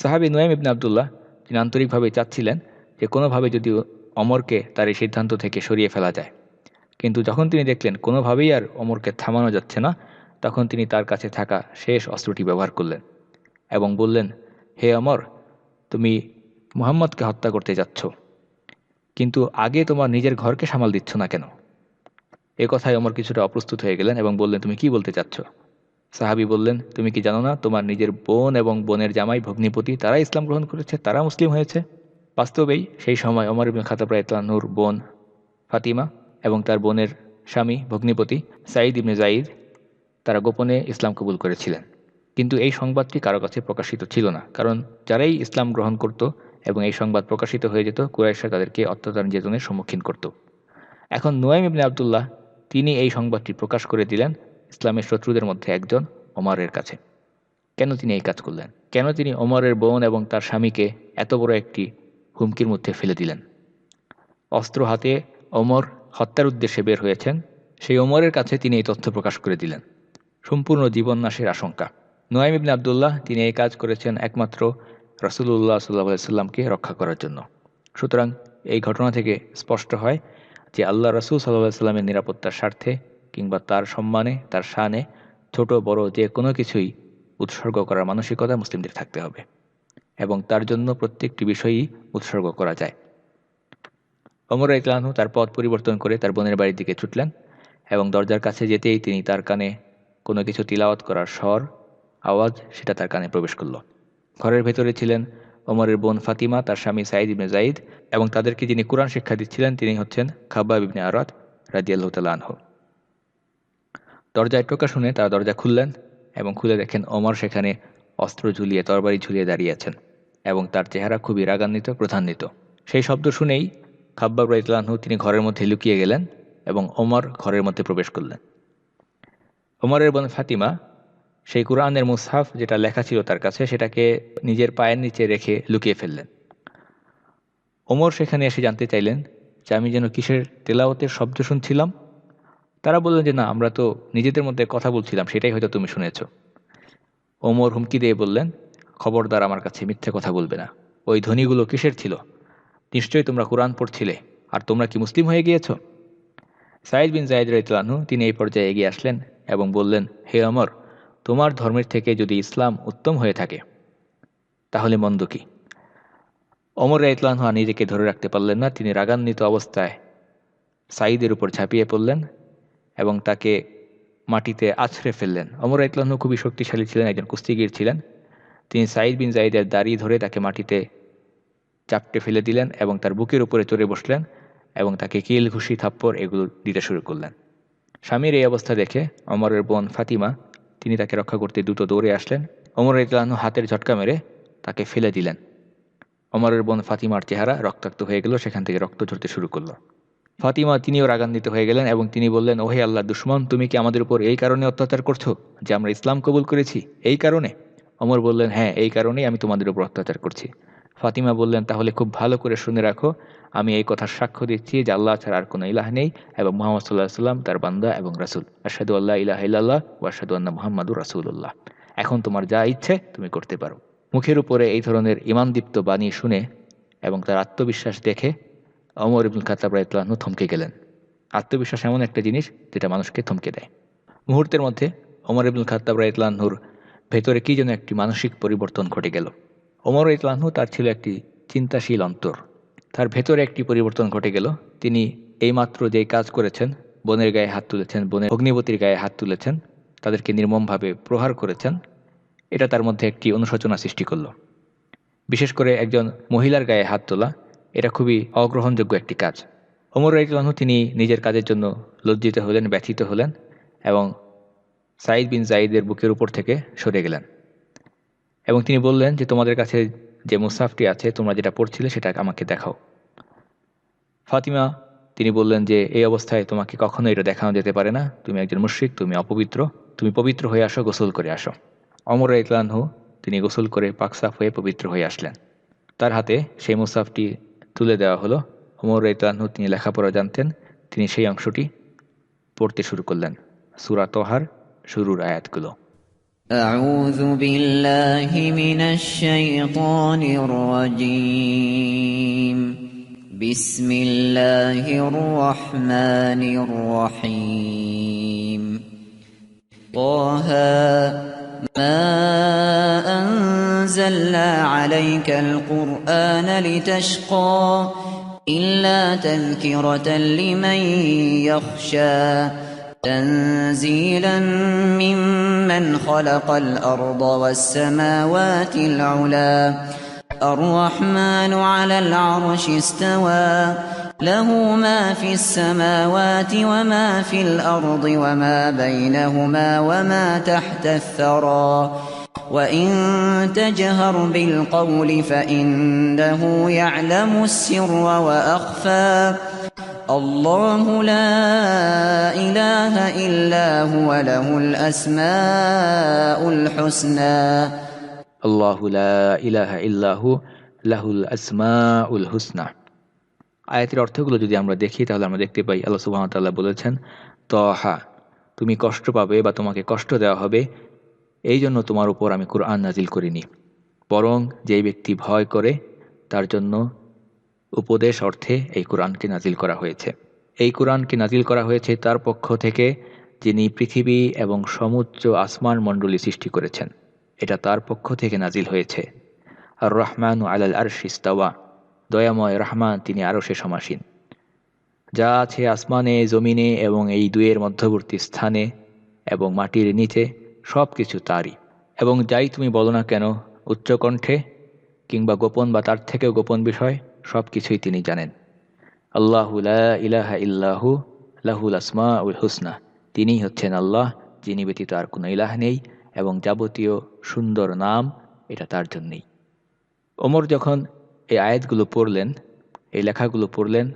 সাহাবী নুয়াইম ইবনে আবদুল্লাহ তিনি আন্তরিকভাবে চাচ্ছিলেন যে কোনোভাবে যদি ওমরকে তার এই সিদ্ধান্ত থেকে সরিয়ে ফেলা যায়, কিন্তু যখন তিনি দেখলেন কোনোভাবেই আর ওমরকে থামানো যাচ্ছে না, তখন তিনি তার কাছে থাকা শেষ অস্ত্রটি ব্যবহার করলেন এবং বললেন, হে ওমর, তুমি মুহাম্মদকে হত্যা করতে যাচ্ছ, কিন্তু আগে তোমার নিজের ঘরকে সামাল দিচ্ছ না কেন? এ কথায় ওমর কিছুটা অপ্রস্তুত হয়ে গেলেন এবং বললেন, তুমি কি বলতে চাচ্ছ? সাহাবী বললেন, তুমি কি জানো না তোমার নিজের বোন এবং বোনের জামাই ভগ্নিপতি তারা ইসলাম গ্রহণ করেছে, তারা মুসলিম হয়েছে? বাস্তবেই সেই সময় ওমর ইবনে খাত্তাব রাদিয়াল্লাহু আনহুর বোন ফাতিমা এবং তার বোনের স্বামী ভগ্নিপতি সাঈদ ইবনে যায়েদ তারা গোপনে ইসলাম কবুল করেছিলেন। কিন্তু এই সংবাদটি কারো কাছে প্রকাশিত ছিল না, কারণ যারাই ইসলাম গ্রহণ করত এবং এই সংবাদ প্রকাশিত হয়ে যেত, কুরাইশরা তাদেরকে অত্যাচার নির্যাতনের সম্মুখীন করত। এখন নুয়াইম ইবনে আবদুল্লাহ তিনি এই সংবাদটি প্রকাশ করে দিলেন ইসলামের শত্রুদের মধ্যে একজন ওমরের কাছে। কেন তিনি এই কাজ করলেন? কেন তিনি ওমরের বোন এবং তার স্বামীকে এত বড় একটি হুমকির মধ্যে ফেলে দিলেন? অস্ত্র হাতে ওমর হত্যার উদ্দেশ্যে বের হয়েছেন, সেই ওমরের কাছে তিনি এই তথ্য প্রকাশ করে দিলেন। সম্পূর্ণ জীবন নাশের আশঙ্কা। নুয়াইম ইবনে আবদুল্লাহ তিনি এই কাজ করেছেন একমাত্র রাসূলুল্লাহ সাল্লাল্লাহু আলাইহি সাল্লামকে রক্ষা করার জন্য। সুতরাং এই ঘটনা থেকে স্পষ্ট হয় যে আল্লাহ রাসূল সাল্লাল্লাহু আলাইহি সাল্লামের নিরাপত্তার স্বার্থে কিংবা তার সম্মানে, তার শানে ছোট বড় যে কোনো কিছুই উৎসর্গ করার মানসিকতা মুসলিমদের থাকতে হবে এবং তার জন্য প্রত্যেকটি বিষয়ই উৎসর্গ করা যায়। ওমর রাদিয়াল্লাহু আনহু তার পথ পরিবর্তন করে তার বোনের বাড়ির দিকে ছুটলেন এবং দরজার কাছে যেতেই তিনি তার কানে কোনো কিছু তিলাওয়াত করার স্বর, আওয়াজ সেটা তার কানে প্রবেশ করল। ঘরের ভেতরে ছিলেন ওমরের বোন ফাতিমা, তার স্বামী সাঈদ ইবনে যায়েদ এবং তাদেরকে যিনি কুরআন শিক্ষা দিচ্ছিলেন তিনি হচ্ছেন খাব্বাব ইবনে আরাত রাদিয়াল্লাহু তাআলা আনহু। দরজায় টোকা শুনে তারা দরজা খুললেন এবং খুলে দেখেন ওমর সেখানে অস্ত্র ঝুলিয়ে, তরবারি ঝুলিয়ে দাঁড়িয়ে আছেন এবং তার চেহারা খুবই রাগান্বিত, ক্রোধান্বিত। সেই শব্দ শুনেই খাব্বাব রাদিয়াল্লাহু আনহু তিনি ঘরের মধ্যে লুকিয়ে গেলেন এবং ওমর ঘরের মধ্যে প্রবেশ করলেন। ওমরের বোন ফাতিমা সেই কুরআনের মুসহাফ যেটা লেখা ছিল তার কাছে, সেটাকে নিজের পায়ের নিচে রেখে লুকিয়ে ফেললেন। ওমর সেখানে এসে জানতে চাইলেন যে আমি যেন কিসের তেলাওয়াতের শব্দ শুনছিলাম। তারা বললেন যে না, আমরা তো নিজেদের মধ্যে কথা বলছিলাম, সেটাই হয়তো তুমি শুনেছ। ওমর হুমকি দিয়ে বললেন, খবরদার আমার কাছে মিথ্যে কথা বলবে না। ওই ধ্বনিগুলো কিসের ছিল? নিশ্চয়ই তোমরা কুরআন পড়ছিলে, আর তোমরা কি মুসলিম হয়ে গিয়েছ? সাঈদ বিন যায়েদ রাদিয়াল্লাহু আনহু তিনি এই পর্যায়ে এগিয়ে আসলেন এবং বললেন, হে ওমর, তোমার ধর্মের থেকে যদি ইসলাম উত্তম হয়ে থাকে তাহলে মন্দ কি? ওমর রাদিয়াল্লাহু আনহু নিজেকে ধরে রাখতে পারলেন না, তিনি রাগান্বিত অবস্থায় সাঈদের উপর ঝাঁপিয়ে পড়লেন এবং তাকে মাটিতে আছড়ে ফেললেন। ওমর রাদিয়াল্লাহু আনহু খুবই শক্তিশালী ছিলেন, একজন কুস্তিগীর ছিলেন। তিনি সাঈদ বিন যায়েদের দাড়ি ধরে তাকে মাটিতে চাপটে ফেলে দিলেন এবং তার বুকের উপরে চড়ে বসলেন এবং তাকে কিল, ঘুষি, থাপ্পড় এগুলো দিতে শুরু করলেন। স্বামীর এই অবস্থা দেখে ওমরের বোন ফাতিমা তিনি তাকে রক্ষা করতে দ্রুত দৌড়ে আসলেন। ওমর রাদিয়াল্লাহু আনহু হাতের ঝটকা মেরে তাকে ফেলে দিলেন। ওমরের বোন ফাতিমার চেহারা রক্তাক্ত হয়ে গেল, সেখান থেকে রক্ত ঝরতে শুরু করলো। ফাতিমা তিনিও রাগান্বিত হয়ে গেলেন এবং তিনি বললেন, ওহে আল্লাহর দুশমন, তুমি কি আমাদের উপর এই কারণে অত্যাচার করছো যে আমরা ইসলাম কবুল করেছি? এই কারণে? ওমর বললেন, হ্যাঁ, এই কারণেই আমি তোমাদের উপর অত্যাচার করছি। ফাতিমা বললেন, তাহলে খুব ভালো করে শুনে রাখো, আমি এই কথার সাক্ষ্য দিচ্ছি যে আল্লাহ ছাড়া আর কোনো ইলাহ নেই এবং মুহাম্মদ সাল্লাল্লাহু আলাইহি ওয়াসাল্লাম তার বান্দা এবং রাসূল। আশহাদু আল্লা ইলাহা ইল্লাল্লাহ ওয়া আশহাদু আন্না মুহাম্মাদুর রাসূলুল্লাহ। এখন তোমার যা ইচ্ছে তুমি করতে পারো। মুখের উপরে এই ধরনের ঈমানদীপ্ত বাণী শুনে এবং তার আত্মবিশ্বাস দেখে ওমর ইবনুল খাত্তাব রাদিয়াল্লাহু আনহু থমকে গেলেন। আত্মবিশ্বাস এমন একটা জিনিস যেটা মানুষকে থমকে দেয়। মুহূর্তের মধ্যে ওমর ইবনুল খাত্তাব রাদিয়াল্লাহু আনহুর ভেতরে কি যেন একটি মানসিক পরিবর্তন ঘটে গেল। ওমর রাদিয়াল্লাহু আনহু তার ছিল একটি চিন্তাশীল অন্তর, তার ভেতরে একটি পরিবর্তন ঘটে গেল। তিনি এইমাত্র যেই কাজ করেছেন, বোনের গায়ে হাত তুলেছেন, বোনের অগ্নিবতীর গায়ে হাত তুলেছেন, তাদেরকে নির্মমভাবে প্রহার করেছেন, এটা তার মধ্যে একটি অনুশোচনা সৃষ্টি করল। বিশেষ করে একজন মহিলার গায়ে হাত তোলা এটা খুবই অগ্রহণযোগ্য একটি কাজ। ওমর রাদিয়াল্লাহু আনহু তিনি নিজের কাজের জন্য লজ্জিত হলেন, ব্যথিত হলেন এবং সাঈদ বিন যায়েদের বুকের উপর থেকে সরে গেলেন এবং তিনি বললেন যে তোমাদের কাছে যে মুসাফটি আছে তোমরা যেটা পড়ছিলে সেটা আমাকে দেখাও। ফাতিমা তিনি বললেন যে এই অবস্থায় তোমাকে কখনো এটা দেখানো যেতে পারে না, তুমি একজন মুশরিক, তুমি অপবিত্র, তুমি পবিত্র হয়ে আসো, গোসল করে আসো। ওমর রাদিয়াল্লাহু আনহু তিনি গোসল করে পাকসাফ হয়ে পবিত্র হয়ে আসলেন। তার হাতে সেই মুসাফটি তুলে দেওয়া হলো। ওমর রাদিয়াল্লাহু আনহু তিনি লেখাপড়া জানতেন, তিনি সেই অংশটি পড়তে শুরু করলেন, সূরা তহার শুরুর আয়াতগুলো। أعوذ بالله من الشيطان الرجيم بسم الله الرحمن الرحيم طه ما أنزلنا عليك القرآن لتشقى إلا تذكرة لمن يخشى تنزيلا ممن خلق الأرض والسماوات العلى الرحمن على العرش استوى له ما في السماوات وما في الأرض وما بينهما وما تحت الثرى وإن تجهر بالقول فإنه يعلم السر وأخفى الله لا إله إلا هو له الأسماء الحسنى আল্লাহু লা ইলাহা ইল্লাহু লাহুল আসমাউল হুসনা। আয়াতের অর্থগুলো যদি আমরা দেখি তাহলে আমরা দেখতে পাই আল্লাহ সুবহানাহু ওয়া তাআলা বলেছেন, তহা তুমি কষ্ট পাবে বা তোমাকে কষ্ট দেওয়া হবে, এই জন্য তোমার উপর আমি কুরআন নাজিল করিনি, বরং যেই ব্যক্তি ভয় করে তার জন্য উপদেশ অর্থে এই কুরআনকে নাজিল করা হয়েছে। এই কুরআনকে নাজিল করা হয়েছে তার পক্ষ থেকে যিনি পৃথিবী এবং সমুচ্চ আসমান মণ্ডলী সৃষ্টি করেছেন, এটা তার পক্ষ থেকে নাজিল হয়েছে। আর রহমানু আলাল আরশি ইস্তাওয়া, দয়াময় রহমান তিনি আরশে সমাসীন। যা আছে আসমানে, জমিনে এবং এই দুয়ের মধ্যবর্তী স্থানে এবং মাটির নিচে সব কিছু তারই। এবং যাই তুমি বলো না কেন, উচ্চকণ্ঠে কিংবা গোপন বা তার থেকেও গোপন বিষয়, সব কিছুই তিনি জানেন। আল্লাহু লা ইলাহা ইল্লাহু লাহুল আসমাউল হুসনা, তিনিই হচ্ছেন আল্লাহ, যিনি ব্যতীত আর কোনো ইলাহ নেই এবং যাবতীয় সুন্দর নাম এটা তার জন্যই। ওমর যখন এই আয়াতগুলো পড়লেন, এই লেখাগুলো পড়লেন,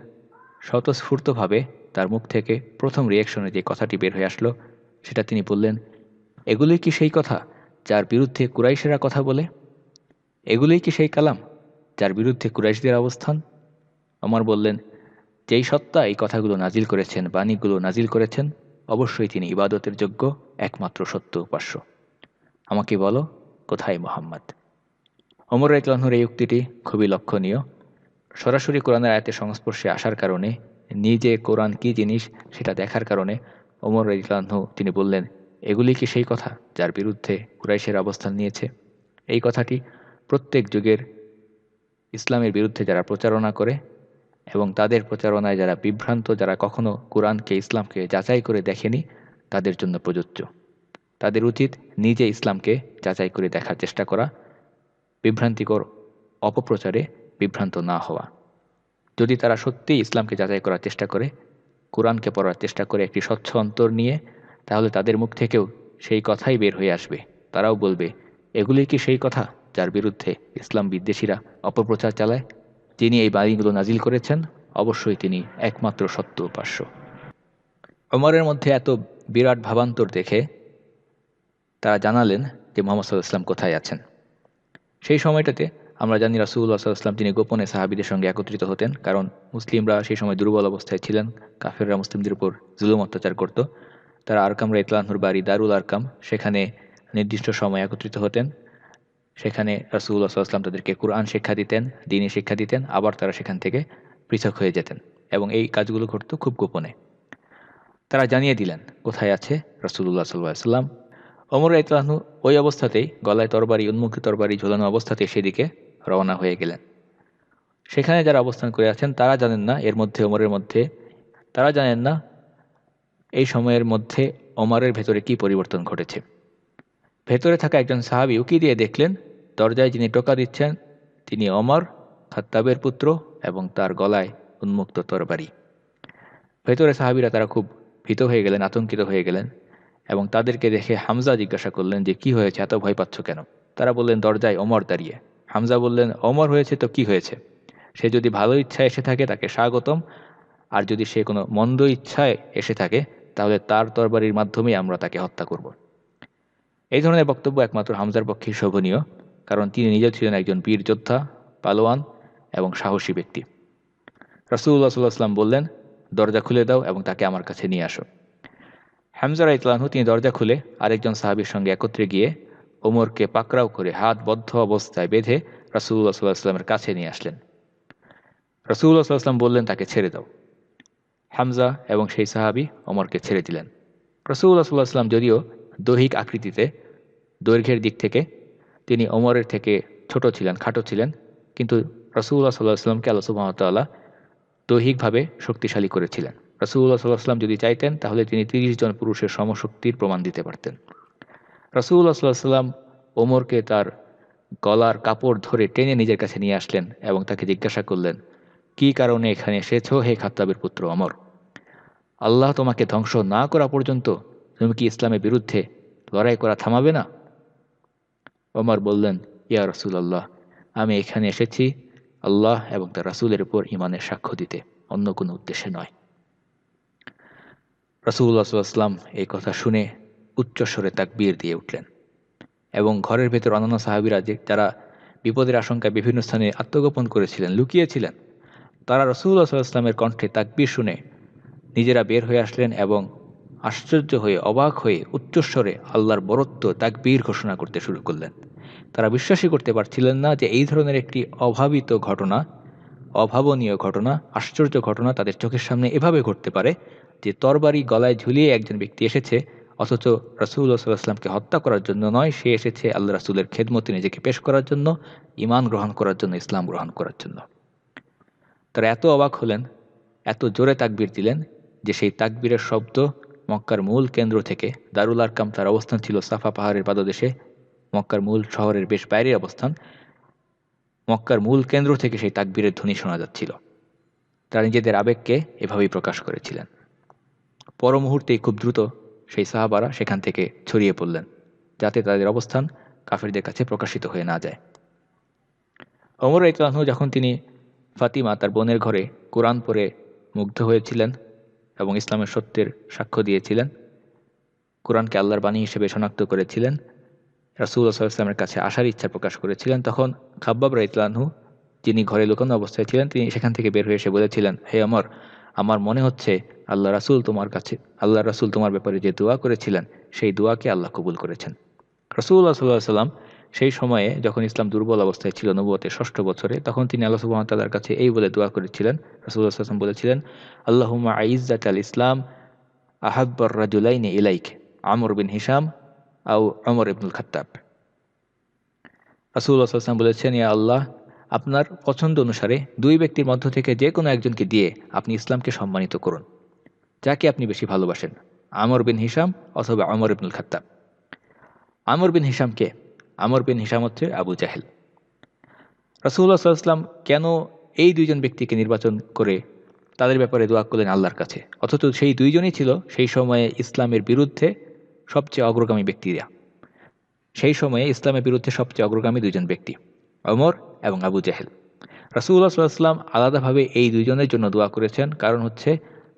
স্বতঃস্ফূর্তভাবে তার মুখ থেকে প্রথম রিয়াকশনে যে কথাটি বের হয়ে আসলো সেটা তিনি বললেন, এগুলোই কি সেই কথা যার বিরুদ্ধে কুরাইশেরা কথা বলে? এগুলোই কি সেই কালাম যার বিরুদ্ধে কুরাইশদের অবস্থান? ওমর বললেন, যেই সত্তা এই কথাগুলো নাজিল করেছেন, বাণীগুলো নাজিল করেছেন, অবশ্যই তিনি ইবাদতের যোগ্য একমাত্র সত্য উপাস্য। আমাকে বলো, কোথায় মুহাম্মদ? ওমর রাদিয়াল্লাহু আনহুর এই উক্তিটি খুবই লক্ষণীয়। সরাসরি কোরআনের আয়াতের সংস্পর্শে আসার কারণে, নিজে কোরআন কি জিনিস সেটা দেখার কারণে ওমর রাদিয়াল্লাহু আনহু তিনি বললেন, এগুলি কি সেই কথা যার বিরুদ্ধে কুরাইশের অবস্থান নিয়েছে? এই কথাটি প্রত্যেক যুগের ইসলামের বিরুদ্ধে যারা প্রচারণা করে এবং তাদের প্রচারণায় যারা বিভ্রান্ত, যারা কখনো কোরআনকে ইসলামকে যাচাই করে দেখেনি, তাদের জন্য প্রযোজ্য। তাদের উচিত নিজে ইসলামকে যাচাই করে দেখার চেষ্টা করা, বিভ্রান্তিকর অপপ্রচারে বিভ্রান্ত না হওয়া। যদি তারা সত্যিই ইসলামকে যাচাই করার চেষ্টা করে, কোরআনকে পড়ার চেষ্টা করে একটি স্বচ্ছ অন্তর নিয়ে, তাহলে তাদের মুখ থেকেও সেই কথাই বের হয়ে আসবে। তারাও বলবে, এগুলি কি সেই কথা যার বিরুদ্ধে ইসলাম বিদ্বেষীরা অপপ্রচার চালায়? যিনি এই বাণীগুলো নাজিল করেছেন, অবশ্যই তিনি একমাত্র সত্য উপাস্য। ওমরের মধ্যে এত বিরাট ভাবান্তর দেখে তারা জানালেন যে মুহাম্মদ সাল্লাল্লাহু আলাইহি ওয়াসাল্লাম কোথায় আছেন। সেই সময়টাতে আমরা জানি রাসূলুল্লাহ সাল্লাল্লাহু আলাইহি ওয়াসাল্লাম তিনি গোপনে সাহাবীদের সঙ্গে একত্রিত হতেন, কারণ মুসলিমরা সেই সময় দুর্বল অবস্থায় ছিলেন, কাফেররা মুসলিমদের উপর জুলুম অত্যাচার করত। তারা আরকাম রাদিয়াল্লাহু আনহুর বাড়ি দারুল আরকাম, সেখানে নির্দিষ্ট সময় একত্রিত হতেন। সেখানে রাসূলুল্লাহ সাল্লাল্লাহু আলাইহি ওয়াসাল্লাম তাদেরকে কুরআন শিক্ষা দিতেন, দ্বীনি শিক্ষা দিতেন, আবার তারা সেখান থেকে পৃথক হয়ে যেতেন এবং এই কাজগুলো ঘটত খুব গোপনে। তারা জানিয়ে দিলেন কোথায় আছে রাসূলুল্লাহ সাল্লাল্লাহু আলাইহি ওয়াসাল্লাম। ওমর রাদিয়াল্লাহু আনহু ওই অবস্থাতেই, গলায় তরবারি, উন্মুখী তরবারি ঝোলানো অবস্থাতেই সেদিকে রওনা হয়ে গেলেন। সেখানে যারা অবস্থান করে আছেন তারা জানেন না এর মধ্যে ওমরের মধ্যে, তারা জানেন না এই সময়ের মধ্যে ওমরের ভেতরে কি পরিবর্তন ঘটেছে। ভেতরে থাকা একজন সাহাবী উকি দিয়ে দেখলেন দরজায় যিনি টোকা দিচ্ছেন তিনি ওমর, খাত্তাবের পুত্র, এবং তার গলায় উন্মুক্ত তরবারি। ভেতরে সাহাবীরা তারা খুব ভীত হয়ে গেলেন, আতঙ্কিত হয়ে গেলেন এবং তাদেরকে দেখে হামজা জিজ্ঞাসা করলেন যে কি হয়েছে, এত ভয় পাচ্ছ কেন? তারা বললেন দরজায় ওমর দাঁড়িয়ে। হামজা বললেন, ওমর হয়েছে তো কি হয়েছে? সে যদি ভালো ইচ্ছায় এসে থাকে তাকে স্বাগতম, আর যদি সে কোনো মন্দ ইচ্ছায় এসে থাকে তাহলে তার তরবারির মাধ্যমেই আমরা তাকে হত্যা করব। এই ধরনের বক্তব্য একমাত্র হামজার পক্ষেই শোভনীয়, কারণ তিনি নিজেও ছিলেন একজন বীর যোদ্ধা, পালোয়ান এবং সাহসী ব্যক্তি। রাসূলুল্লাহ সাল্লাল্লাহু আলাইহি ওয়াসাল্লাম বললেন, দরজা খুলে দাও এবং তাকে আমার কাছে নিয়ে আসো। হামজা রাদিয়াল্লাহু আনহু তিনি দরজা খুলে আরেকজন সাহাবীর সঙ্গে একত্রে গিয়ে ওমরকে পাকড়াও করে হাত বদ্ধ অবস্থায় বেঁধে রাসূলুল্লাহ সাল্লাল্লাহু আলাইহি ওয়াসাল্লামের কাছে নিয়ে আসলেন। রাসূলুল্লাহ সাল্লাল্লাহু আলাইহি ওয়াসাল্লাম বললেন, তাকে ছেড়ে দাও। হামজা এবং সেই সাহাবী ওমরকে ছেড়ে দিলেন। রাসূলুল্লাহ সাল্লাল্লাহু আলাইহি ওয়াসাল্লাম যদিও দৈহিক আকৃতিতে, দৈর্ঘ্যের দিক থেকে তিনি ওমরের থেকে ছোট ছিলেন, খাটো ছিলেন, কিন্তু রাসূলুল্লাহ সাল্লাল্লাহু আলাইহি ওয়াসাল্লামকে আল্লাহ সুবহানাহু ওয়া তাআলা দৈহিকভাবে শক্তিশালী করেছিলেন। রাসূলুল্লাহ সাল্লাল্লাহু আলাইহি ওয়াসাল্লাম যদি চাইতেন তাহলে তিনি ৩০ জন পুরুষের সমশক্তির প্রমাণ দিতে পারতেন। রাসূলুল্লাহ সাল্লাল্লাহু আলাইহি ওয়াসাল্লাম ওমরকে তার গলার কাপড় ধরে টেনে নিজের কাছে নিয়ে আসলেন এবং তাকে জিজ্ঞাসা করলেন, কি কারণে এখানে এসেছো হে খাত্তাবের পুত্র ওমর? আল্লাহ তোমাকে ধ্বংস না করা পর্যন্ত তুমি কি ইসলামের বিরুদ্ধে লড়াই করা থামাবে না? ওমর বললেন, ইয়া রাসূলুল্লাহ, আমি এখানে এসেছি আল্লাহ এবং তার রাসূলের উপর ঈমানের সাক্ষ্য দিতে, অন্য কোনো উদ্দেশ্যে নয়। রাসূলুল্লাহ সাল্লাল্লাহু আলাইহি ওয়াসাল্লাম এই কথা শুনে উচ্চস্বরে তাকবীর দিয়ে উঠলেন এবং ঘরের ভেতর অন্যান্য সাহাবীরা যারা বিপদের আশঙ্কায় বিভিন্ন স্থানে আত্মগোপন করেছিলেন, লুকিয়েছিলেন, তারা রাসূলুল্লাহ সাল্লাল্লাহু আলাইহি ওয়াসাল্লামের কণ্ঠে তাকবীর শুনে নিজেরা বের হয়ে আসলেন এবং আশ্চর্য হয়ে, অবাক হয়ে উচ্চস্বরে আল্লাহর বরত্ব তাকবীর ঘোষণা করতে শুরু করলেন। তারা বিশ্বাসই করতে পারছিলেন না যে এই ধরনের একটি অভাবিত ঘটনা, অভাবনীয় ঘটনা, আশ্চর্য ঘটনা তাদের চোখের সামনে এভাবে ঘটতে পারে যে তরবারি গলায় ঝুলিয়ে একজন ব্যক্তি এসেছে, অথচ রাসূলুল্লাহ সাল্লাল্লাহু আলাইহি ওয়াসাল্লামকে হত্যা করার জন্য নয়, সে এসেছে আল্লাহ রাসূলের খেদমতে নিজেকে পেশ করার জন্য, ঈমান গ্রহণ করার জন্য, ইসলাম গ্রহণ করার জন্য। তারা এত অবাক হলেন, এত জোরে তাকবীর দিলেন যে সেই তাকবীরের শব্দ মক্কার মূল কেন্দ্র থেকে, দারুল আরকাম তার অবস্থান ছিল সাফা পাহাড়ের পাদদেশে, মক্কার মূল শহরের বেশ বাইরে অবস্থান, মক্কার মূল কেন্দ্র থেকে সেই তাকবীরের ধ্বনি শোনা যাচ্ছিল। তারা নিজেদের আবেগকে এভাবেই প্রকাশ করেছিলেন। পর মুহূর্তেই খুব দ্রুত সেই সাহাবারা সেখান থেকে ছড়িয়ে পড়লেন, যাতে তাদের অবস্থান কাফেরদের কাছে প্রকাশিত হয়ে না যায়। ওমর রাদিয়াল্লাহু আনহু যখন তিনি ফাতিমা তার বোনের ঘরে কোরআন পড়ে মুগ্ধ হয়েছিলেন এবং ইসলামের সত্যের সাক্ষ্য দিয়েছিলেন, কোরআনকে আল্লাহর বাণী হিসেবে শনাক্ত করেছিলেন, রাসূলুল্লাহ সাল্লাল্লাহু আলাইহি ওয়াসাল্লামের কাছে আসার ইচ্ছা প্রকাশ করেছিলেন, তখন খাব্বাব রাদিয়াল্লাহু আনহু, যিনি ঘরে লুকানো অবস্থায় ছিলেন, তিনি সেখান থেকে বের হয়ে এসে বলেছিলেন, হে ওমর, আমার মনে হচ্ছে আল্লাহ রাসূল তোমার ব্যাপারে যে দোয়া করেছিলেন সেই দোয়াকে আল্লাহ কবুল করেছেন। রাসূলুল্লাহ সাল্লাল্লাহু আলাইহি ওয়াসাল্লাম সেই সময়ে যখন ইসলাম দুর্বল অবস্থায় ছিল, নবুয়তের ৬ষ্ঠ বছরে, তখন তিনি আল্লাহ সুবহানাহু ওয়া তাআলার কাছে এই বলে দোয়া করেছিলেন। রাসূলুল্লাহ সাল্লাল্লাহু আলাইহি ওয়াসাল্লাম বলেছিলেন, আল্লাহুম্মা আইজ্জাতাল ইসলাম আহাব্বার রাজুলাইনি ইলাইক, আমর বিন হিশাম আও ওমর ইবনুল খাত্তাব। রাসূলুল্লাহ সাল্লাল্লাহু আলাইহি ওয়াসাল্লাম বলেছেন, ইয়া আল্লাহ, আপনার পছন্দ অনুসারে দুই ব্যক্তির মধ্য থেকে যে কোনো একজনকে দিয়ে আপনি ইসলামকে সম্মানিত করুন। যাকে আপনি বেশি ভালোবাসেন, আমর বিন হিশাম অথবা ওমর ইবনুল খাত্তাব। আমর বিন হিশামকে? আমর বিন হিশাম হচ্ছে আবু জাহেল। রাসূলুল্লাহ সাল্লাল্লাহু আলাইহি ওয়াসাল্লাম কেন এই দুইজন ব্যক্তিকে নির্বাচন করে তাদের ব্যাপারে দোয়া করলেন আল্লাহর কাছে, অথচ সেই দুইজনই ছিল সেই সময়ে ইসলামের বিরুদ্ধে সবচেয়ে অগ্রগামী ব্যক্তিরা। সেই সময়ে ইসলামের বিরুদ্ধে সবচেয়ে অগ্রগামী দুইজন ব্যক্তি, ওমর এবং আবু জাহেল। রাসূলুল্লাহ সাল্লাল্লাহু আলাইহি ওয়াসাল্লাম আলাদাভাবে এই দুইজনের জন্য দোয়া করেছেন, কারণ হচ্ছে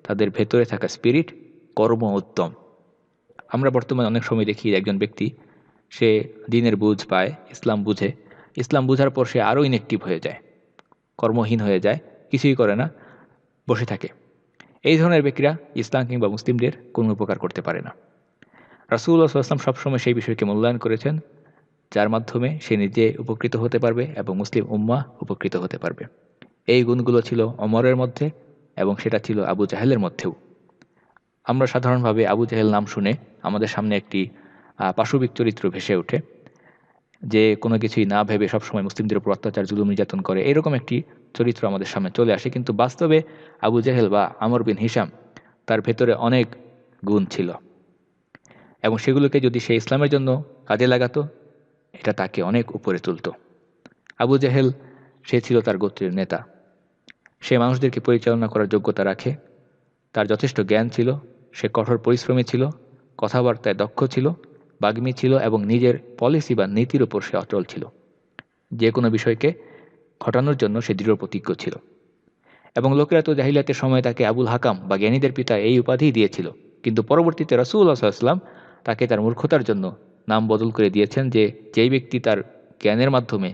তাদের ভেতরে থাকা স্পিরিট, কর্ম উদ্যম। আমরা বর্তমানে অনেক সময় দেখি একজন ব্যক্তি, সে দ্বীনের বুঝ পায়, ইসলাম বুঝে, ইসলাম বুঝার পর সে আরও ইনঅ্যাক্টিভ হয়ে যায়, কর্মহীন হয়ে যায়, কিছুই করে না, বসে থাকে। এই ধরনের ব্যক্তিরা ইসলাম কিংবা মুসলিমদের কোনো উপকার করতে পারে না। রাসূলুল্লাহ সাল্লাল্লাহু আলাইহি ওয়াসাল্লাম সবসময় সেই বিষয়কে মূল্যায়ন করেছেন, যার মাধ্যমে সে নিজে উপকৃত হতে পারবে এবং মুসলিম উম্মাহ উপকৃত হতে পারবে। এই গুণগুলো ছিল ওমরের মধ্যে এবং সেটা ছিল আবু জাহেলের মধ্যেও। আমরা সাধারণভাবে আবু জাহেল নাম শুনে আমাদের সামনে একটি পাশবিক চরিত্র ভেসে ওঠে, যে কোনো কিছুই না ভেবে সবসময় মুসলিমদের উপর অত্যাচার, জুলুম, নির্যাতন করে, এরকম একটি চরিত্র আমাদের সামনে চলে আসে। কিন্তু বাস্তবে আবু জাহেল বা আমর বিন হিশাম, তার ভেতরে অনেক গুণ ছিল এবং সেগুলোকে যদি সে ইসলামের জন্য কাজে লাগাতো, এটা তাকে অনেক উপরে তুলত। আবু জাহেল, সে ছিল তার গোত্রের নেতা, সে মানুষদেরকে পরিচালনা করার যোগ্যতা রাখে, তার যথেষ্ট জ্ঞান ছিল, সে কঠোর পরিশ্রমী ছিল, কথাবার্তায় দক্ষ ছিল বাগ্মী ছিল এবং নিজের পলিসি বা নীতির উপর সে অটল ছিল। যে কোনো বিষয়কে ঘটানোর জন্য সে দৃঢ় প্রতিজ্ঞ ছিল। এবং লোকেরা তো জাহিলিয়াতের সময় তাকে আবুল হাকাম বা জ্ঞানীদের পিতা এই উপাধিই দিয়েছিল, কিন্তু পরবর্তীতে রাসূলুল্লাহ সাল্লাল্লাহু আলাইহি ওয়াসাল্লাম তাকে তার মূর্খতার জন্য নাম বদল করে দিয়েছেন, যে যেই ব্যক্তি তার জ্ঞানের মাধ্যমে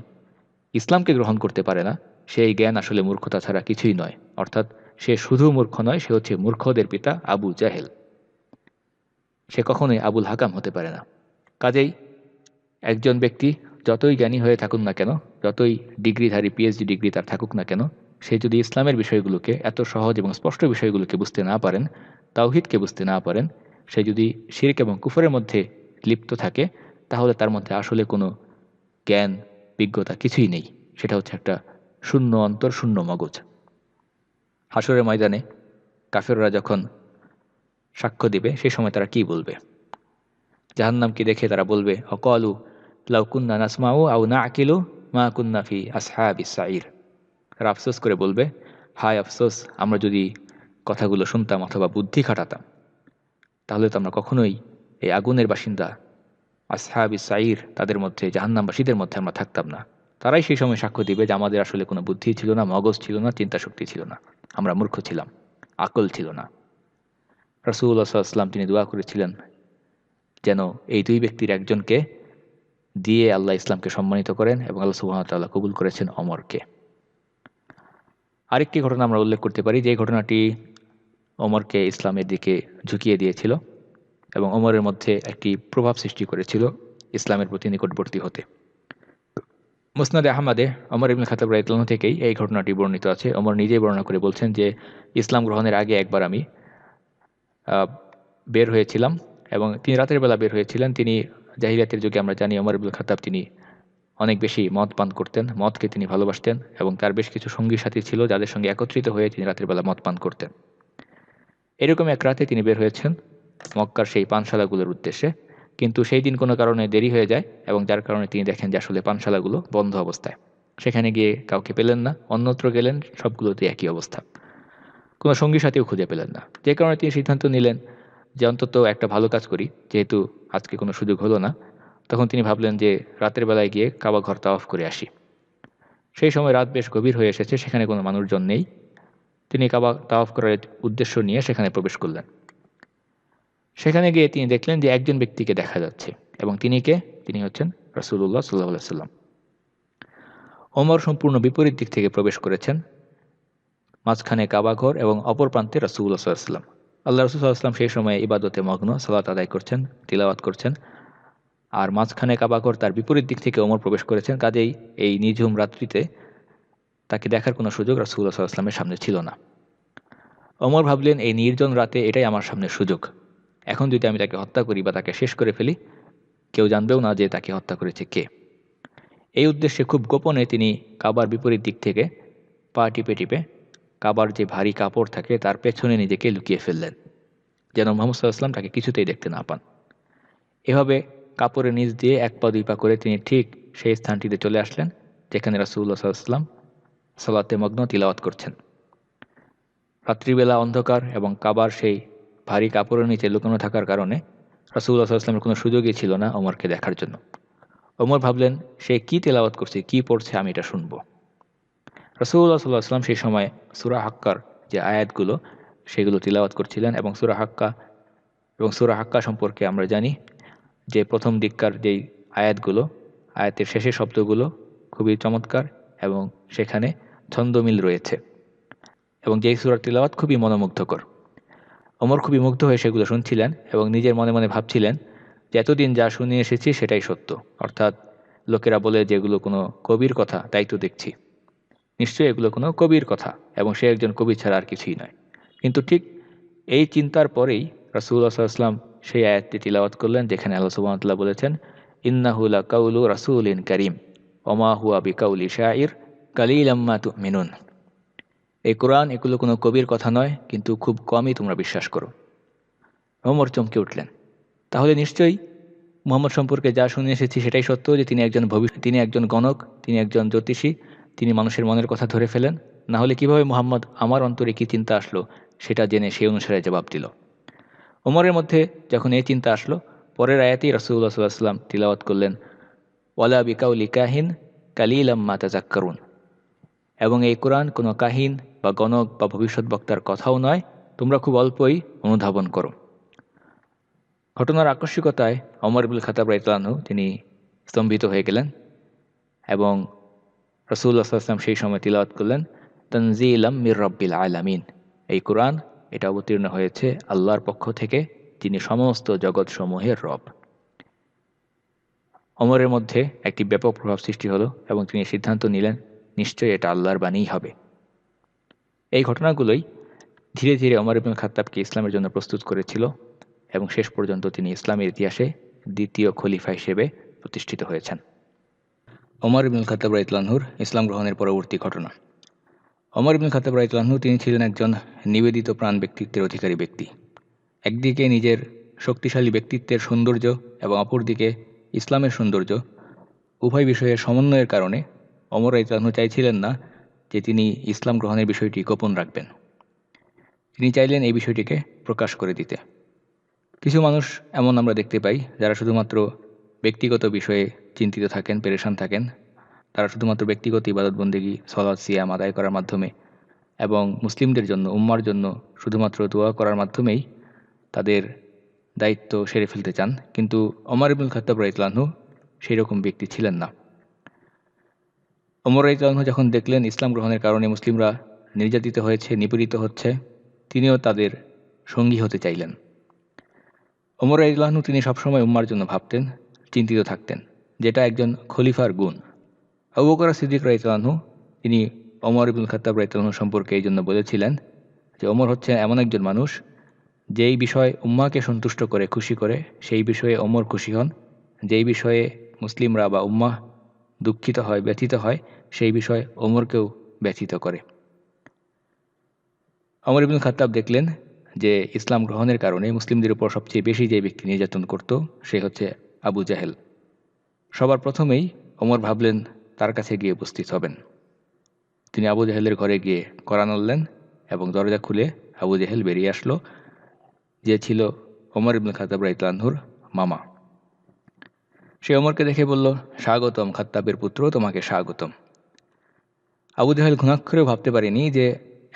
ইসলামকে গ্রহণ করতে পারে না, সেই জ্ঞান আসলে মূর্খতা ছাড়া কিছুই নয়। অর্থাৎ সে শুধু মূর্খ নয়, সে হচ্ছে মূর্খদের পিতা আবু জাহেল। সে কখনোই আবুল হাকাম হতে পারে না। কাজেই একজন ব্যক্তি যতই জ্ঞানী হয়ে থাকুক না কেন, যতই ডিগ্রিধারী পিএইচডি ডিগ্রি তার থাকুক না কেন, সে যদি ইসলামের বিষয়গুলোকে, এত সহজ এবং স্পষ্ট বিষয়গুলোকে বুঝতে না পারেন, তাওহীদকে বুঝতে না পারেন, সে যদি শিরক এবং কুফরের মধ্যে লিপ্ত থাকে, তাহলে তার মধ্যে আসলে কোনো জ্ঞান, বিজ্ঞতা কিছুই নেই। সেটা হচ্ছে একটা শূন্য অন্তর, শূন্য মগজ। হাসরের ময়দানে কাফেররা যখন সাক্ষ্য দিবে, সেই সময় তারা কি বলবে? জাহান্নামকে দেখে তারা বলবে, অকালু লাউ কুন্না নাসমাউ আও নাআকিলু মা কুন্না ফি আসহাবিস সাঈর। তারা আফসোস করে বলবে, হায় আফসোস, আমরা যদি কথাগুলো শুনতাম অথবা বুদ্ধি খাটাতাম, তাহলে তো আমরা কখনোই এই আগুনের বাসিন্দা আসহাবিস সাঈর, তাদের মধ্যে, জাহান্নামবাসীদের মধ্যে আমরা থাকতাম না। তারাই সেই সময় সাক্ষ্য দিবে যে আমাদের আসলে কোনো বুদ্ধি ছিল না, মগজ ছিল না, চিন্তা শক্তি ছিল না, আমরা মূর্খ ছিলাম, আকল ছিল না। রাসূলুল্লাহ সাল্লাল্লাহু আলাইহি ওয়াসাল্লাম তিনি দোয়া করেছিলেন যেন এই দুই ব্যক্তির একজনকে দিয়ে আল্লাহ ইসলামকে সম্মানিত করেন, এবং আল্লাহ সুবহানাহু ওয়া তাআলা কবুল করেছেন ওমরকে। আরেকটি ঘটনা আমরা উল্লেখ করতে পারি, যে ঘটনাটি ওমরকে ইসলামের দিকে ঝুঁকিয়ে দিয়েছিল এবং ওমরের মধ্যে একটি প্রভাব সৃষ্টি করেছিল ইসলামের প্রতি নিকটবর্তী হতে। মুসনাদে আহমদে ওমর ইবনে খাত্তাব রাদিয়াল্লাহু আনহু থেকেই এই ঘটনাটি বর্ণিত আছে। ওমর নিজেই বর্ণনা করে বলছেন যে ইসলাম গ্রহণের আগে একবার আমি বের হয়েছিলাম, এবং তিনি রাতের বেলা বের হয়েছিলেন। তিনি জাহিলিয়াতের যুগে আমরা জানি ওমর ইবনে খাত্তাব তিনি অনেক বেশি মদ পান করতেন, মদকে তিনি ভালোবাসতেন, এবং তার বেশ কিছু সঙ্গী সাথী ছিল যাদের সঙ্গে একত্রিত হয়ে তিনি রাতের বেলা মদ পান করতেন। এরকম এক রাতে তিনি বের হয়েছেন মক্কার সেই পানশালাগুলোর উদ্দেশ্যে, কিন্তু সেই দিন কোনো কারণে দেরি হয়ে যায়, এবং যার কারণে তিনি দেখেন যে আসলে পানশালাগুলো বন্ধ অবস্থায়। সেখানে গিয়ে কাউকে পেলেন না, অন্যত্র গেলেন, সবগুলোতে একই অবস্থা, কোনো সঙ্গী সাথীও খুঁজে পেলেন না। যে কারণে তিনি সিদ্ধান্ত নিলেন যে অন্তত একটা ভালো কাজ করি, যেহেতু আজকে কোনো সুযোগ হলো না। তখন তিনি ভাবলেন যে রাতের বেলায় গিয়ে কাবা ঘর তাওয়াফ করে আসি। সেই সময় রাত বেশ গভীর হয়ে এসেছে, সেখানে কোনো মানুষজন নেই। তিনি কাবা তাওয়াফ করার উদ্দেশ্য নিয়ে সেখানে প্রবেশ করলেন। সেখানে গিয়ে তিনি দেখলেন যে একজন ব্যক্তিকে দেখা যাচ্ছে, এবং তিনি কে? তিনি হচ্ছেন রাসূলুল্লাহ সাল্লাল্লাহু আলাইহি ওয়াসাল্লাম। ওমর সম্পূর্ণ বিপরীত দিক থেকে প্রবেশ করেছেন, মাঝখানে কাবা ঘর এবং অপর প্রান্তে রাসূলুল্লাহ সাল্লাল্লাহু আলাইহি ওয়াসাল্লাম। আল্লাহ রাসূল সাল্লাল্লাহু আলাইহি ওয়াসাল্লাম সেই সময় ইবাদতে মগ্ন, সালাত আদায় করছেন, তিলাওয়াত করছেন, আর মাঝখানে কাবা ঘর, তার বিপরীত দিক থেকে ওমর প্রবেশ করেছেন। কাজেই এই নিঝুম রাত্রিতে তাকে দেখার কোনো সুযোগ রাসূলুল্লাহ সাল্লাল্লাহু আলাইহি ওয়াসাল্লামের সামনে ছিল না। ওমর ভাবলেন এই নির্জন রাতে এটাই আমার সামনে সুযোগ। এখন যদি আমি তাকে হত্যা করি বা তাকে শেষ করে ফেলি, কেউ জানবেও না যে তাকে হত্যা করেছে কে। এই উদ্দেশ্যে খুব গোপনে তিনি কাবার বিপরীত দিক থেকে পা টিপে টিপে কাবার যে ভারী কাপড় থাকে তার পেছনে নিজেকে লুকিয়ে ফেললেন, যেন মুহাম্মদ সাল্লাল্লাহু আলাইহি ওয়াসাল্লাম তাকে কিছুতেই দেখতে না পান। এভাবে কাপড়ের নিচ দিয়ে এক পা দুই পা করে তিনি ঠিক সেই স্থানটিতে চলে আসলেন যেখানে রাসূলুল্লাহ সাল্লাল্লাহু আলাইহি ওয়াসাল্লাম সালাতে মগ্ন, তিলাওয়াত করছেন। রাত্রিবেলা অন্ধকার এবং কাবার সেই ভারী কাপড়ের নিচে লুকানো থাকার কারণে রাসূলুল্লাহ সাল্লাল্লাহু আলাইহি ওয়াসাল্লামের কোনো সুযোগই ছিল না ওমরকে দেখার জন্য। ওমর ভাবলেন সে কি তেলাওয়াত করছে, কি পড়ছে, আমি এটা শুনবো। রাসূলুল্লাহ সাল্লাল্লাহু আলাইহি ওয়াসাল্লাম সেই সময় সূরা হাক্কার যে আয়াতগুলো সেগুলো তিলাওয়াত করছিলেন, এবং সূরা হাক্কা সম্পর্কে আমরা জানি যে প্রথম দিককার যেই আয়াতগুলো, আয়াতের শেষের শব্দগুলো খুবই চমৎকার এবং সেখানে ছন্দমিল রয়েছে, এবং যেই সূরার তিলাওয়াত খুবই মনোমুগ্ধকর। ওমর খুবই মুগ্ধ হয়ে সেগুলো শুনছিলেন এবং নিজের মনে মনে ভাবছিলেন যে এতদিন যা শুনে এসেছি সেটাই সত্য। অর্থাৎ লোকেরা বলে যে এগুলো কোনো কবির কথা, তাই তো দেখছি নিশ্চয়ই এগুলো কোনো কবির কথা, এবং সে একজন কবি ছাড়া আর কিছুই নয়। কিন্তু ঠিক এই চিন্তার পরেই রাসূলুল্লাহ সাল্লাল্লাহু আলাইহি ওয়াসাল্লাম সেই আয়াতটি তিলাওয়াত করলেন যেখানে আল্লাহ সুবহানাহু ওয়া তাআলা বলেছেন, ইন্নাহু লাকাউলু রাসূলিন কারীম ওমা হুয়া বিকাউলি শাইর কালিলাম মা তুমিনুন। এই কোরআন এগুলো কোনো কবির কথা নয়, কিন্তু খুব কমই তোমরা বিশ্বাস করো। ওমর চমকে উঠলেন, তাহলে নিশ্চয়ই মুহাম্মদ সম্পর্কে যা শুনে এসেছি সেটাই সত্য, যে তিনি একজন গণক, তিনি একজন জ্যোতিষী, তিনি মানুষের মনের কথা ধরে ফেলেন। না হলে কিভাবে মুহাম্মদ আমার অন্তরে কি চিন্তা আসলো সেটা জেনে সেই অনুসারে জবাব দিল। ওমরের মধ্যে যখন এই চিন্তা আসলো, পরের আয়াতেই রাসূলুল্লাহ সাল্লাল্লাহু আলাইহি ওয়াসাল্লাম তিলাওয়াত করলেন, ওয়ালা বিকাউলি কাহিন কালিলাম মা তাযাক্কারুন। এবং এই কোরআন কোনো কাহিন বা গণক বা ভবিষ্যৎ বক্তার কথাও নয়, তোমরা খুব অল্পই অনুধাবন করো। ঘটনার আকস্মিকতায় ওমর ইবনুল খাত্তাব রাদিয়াল্লাহু আনহু তিনি স্তম্ভিত হয়ে গেলেন এবং রাসূলুল্লাহ সাল্লাল্লাহু আলাইহি ওয়াসাল্লাম সেই সময় তিলাওয়াত করলেন, তানজিলাম মির রাব্বিল আলামিন। এই কোরআন এটা অবতীর্ণ হয়েছে আল্লাহর পক্ষ থেকে, যিনি সমস্ত জগৎসমূহের রব। ওমরের মধ্যে একটি ব্যাপক প্রভাব সৃষ্টি হলো এবং তিনি সিদ্ধান্ত নিলেন নিশ্চয়ই এটা আল্লাহর বাণীই হবে। এই ঘটনাগুলোই ধীরে ধীরে ওমর ইবনুল খাত্তাবকে ইসলামের জন্য প্রস্তুত করেছিল এবং শেষ পর্যন্ত তিনি ইসলামের ইতিহাসে দ্বিতীয় খলিফা হিসেবে প্রতিষ্ঠিত হয়েছেন। ওমর ইবনুল খাত্তাব রাদিয়াল্লাহু আনহুর ইসলাম গ্রহণের পরবর্তী ঘটনা। ওমর ইবনুল খাত্তাব রাদিয়াল্লাহু আনহু তিনি ছিলেন একজন নিবেদিত প্রাণ ব্যক্তিত্বের অধিকারী ব্যক্তি। একদিকে নিজের শক্তিশালী ব্যক্তিত্বের সৌন্দর্য এবং অপরদিকে ইসলামের সৌন্দর্য, উভয় বিষয়ের সমন্বয়ের কারণে ওমর রাদিয়াল্লাহু আনহু চাইছিলেন না যে তিনি ইসলাম গ্রহণের বিষয়টি গোপন রাখবেন। তিনি চাইলেন এই বিষয়টিকে প্রকাশ করে দিতে। কিছু মানুষ এমন আমরা দেখতে পাই যারা শুধুমাত্র ব্যক্তিগত বিষয়ে চিন্তিত থাকেন, পেরেশান থাকেন। তারা শুধুমাত্র ব্যক্তিগত ইবাদত বন্দেগী, সালাত, সিয়াম আদায় করার মাধ্যমে এবং মুসলিমদের জন্য, উম্মার জন্য শুধুমাত্র দোয়া করার মাধ্যমেই তাদের দায়িত্ব সেরে ফেলতে চান। কিন্তু ওমর ইবনুল খাত্তাব রাদিয়াল্লাহু আনহু সেই রকম ব্যক্তি ছিলেন না। ওমর রাদিয়াল্লাহু আনহু যখন দেখলেন ইসলাম গ্রহণের কারণে মুসলিমরা নির্যাতিত হয়েছে, নিপীড়িত হচ্ছে, তিনিও তাদের সঙ্গী হতে চাইলেন। ওমর রাদিয়াল্লাহু আনহু তিনি সবসময় উম্মার জন্য ভাবতেন, চিন্তিত থাকতেন, যেটা একজন খলিফার গুণ। আবু বকর সিদ্দিক রাদিয়াল্লাহু আনহু তিনি ওমর ইবনুল খাত্তাব রাদিয়াল্লাহু আনহু সম্পর্কে এই জন্য বলেছিলেন যে ওমর হচ্ছে এমন একজন মানুষ যেই বিষয়ে উম্মাকে সন্তুষ্ট করে, খুশি করে, সেই বিষয়ে ওমর খুশি হন। যেই বিষয়ে মুসলিমরা বা উম্মাহ দুঃখিত হয়, ব্যথিত হয়, সেই বিষয়ে ওমরকেও ব্যথিত করে। ওমর ইবনুল খাত্তাব দেখলেন যে ইসলাম গ্রহণের কারণে মুসলিমদের উপর সবচেয়ে বেশি যে ব্যক্তি নির্যাতন করত সে হচ্ছে আবু জাহেল। সবার প্রথমেই ওমর ভাবলেন তার কাছে গিয়ে উপস্থিত হবেন। তিনি আবু জাহেলের ঘরে গিয়ে কড়া নাড়লেন এবং দরজা খুলে আবু জাহেল বেরিয়ে আসলো, যে ছিল ওমর ইবনুল খাত্তাব রাদিয়াল্লাহু আনহুর মামা। সে ওমরকে দেখে বলল, স্বাগতম খাত্তাবের পুত্র, তোমাকে স্বাগতম। আবু জাহেল ঘুণাক্ষরেও ভাবতে পারেনি যে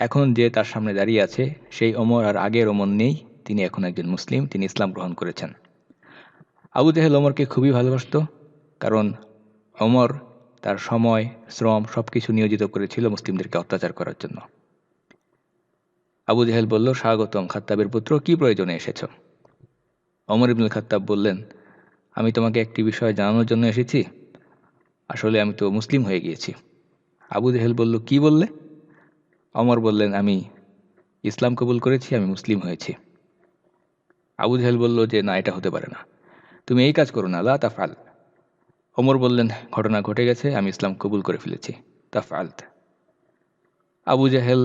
এখন যে তার সামনে দাঁড়িয়ে আছে সেই ওমর আর আগের ওমর নেই, তিনি এখন একজন মুসলিম, তিনি ইসলাম গ্রহণ করেছেন। আবু জাহেল ওমরকে খুবই ভালোবাসত, কারণ ওমর তার সময়, শ্রম সবকিছু নিয়োজিত করেছিল মুসলিমদেরকে অত্যাচার করার জন্য। আবু জাহেল বলল, স্বাগতম খাত্তাবের পুত্র, কি প্রয়োজনে এসেছ? ওমর ইবনুল খাত্তাব বললেন, আমি তোমাকে একটি বিষয় জানানোর জন্য এসেছি। আসলে আমি তো মুসলিম হয়ে গিয়েছি। আবু জাহেল বলল, কি বললে? ওমর বললেন, আমি ইসলাম কবুল করেছি, আমি মুসলিম হয়েছি। আবু জাহেল বলল যে না, এটা হতে পারে না, তুমি এই কাজ করো না, লা তাফআল। ওমর বললেন, ঘটনা ঘটে গেছে, আমি ইসলাম কবুল করে ফেলেছি, তাফআলত। আবু জাহেল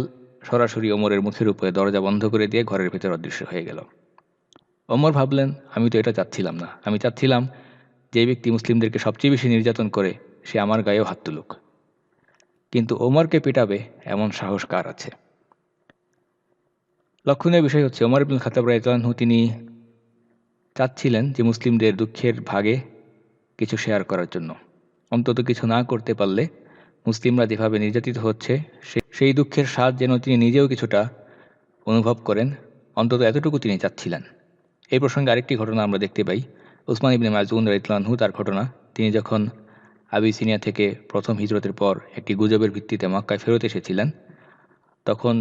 সরাসরি ওমরের মুখের উপরে দরজা বন্ধ করে দিয়ে ঘরের ভেতর অদৃশ্য হয়ে গেল। ওমর ভাবলেন, আমি তো এটা চাচ্ছিলাম না, আমি চাচ্ছিলাম যে ব্যক্তি মুসলিমদেরকে সবচেয়ে বেশি নির্যাতন করে সে আমার গায়েও হাত তুলুক, কিন্তু ওমরকে পেটাবে এমন সাহস কার আছে? লক্ষণীয় বিষয় হচ্ছে ওমর ইবনুল খাত্তাব রাদিয়াল্লাহু আনহু তিনি চাচ্ছিলেন যে মুসলিমদের দুঃখের ভাগে কিছু শেয়ার করার জন্য। অন্তত কিছু না করতে পারলে মুসলিমরা যেভাবে নির্যাতিত হচ্ছে সেই দুঃখের স্বাদ যেন তিনি নিজেও কিছুটা অনুভব করেন, অন্তত এতটুকু তিনি চাচ্ছিলেন। এই প্রসঙ্গে আরেকটি ঘটনা আমরা দেখতে পাই, উসমান ইবনে মাযউন রাদিয়াল্লাহু আনহু তার ঘটনা। তিনি যখন আবিসিনিয়া থেকে প্রথম হিজরতের পর একটি গুজবের ভিত্তিতে মক্কায় ফেরত এসেছিলেন, তখন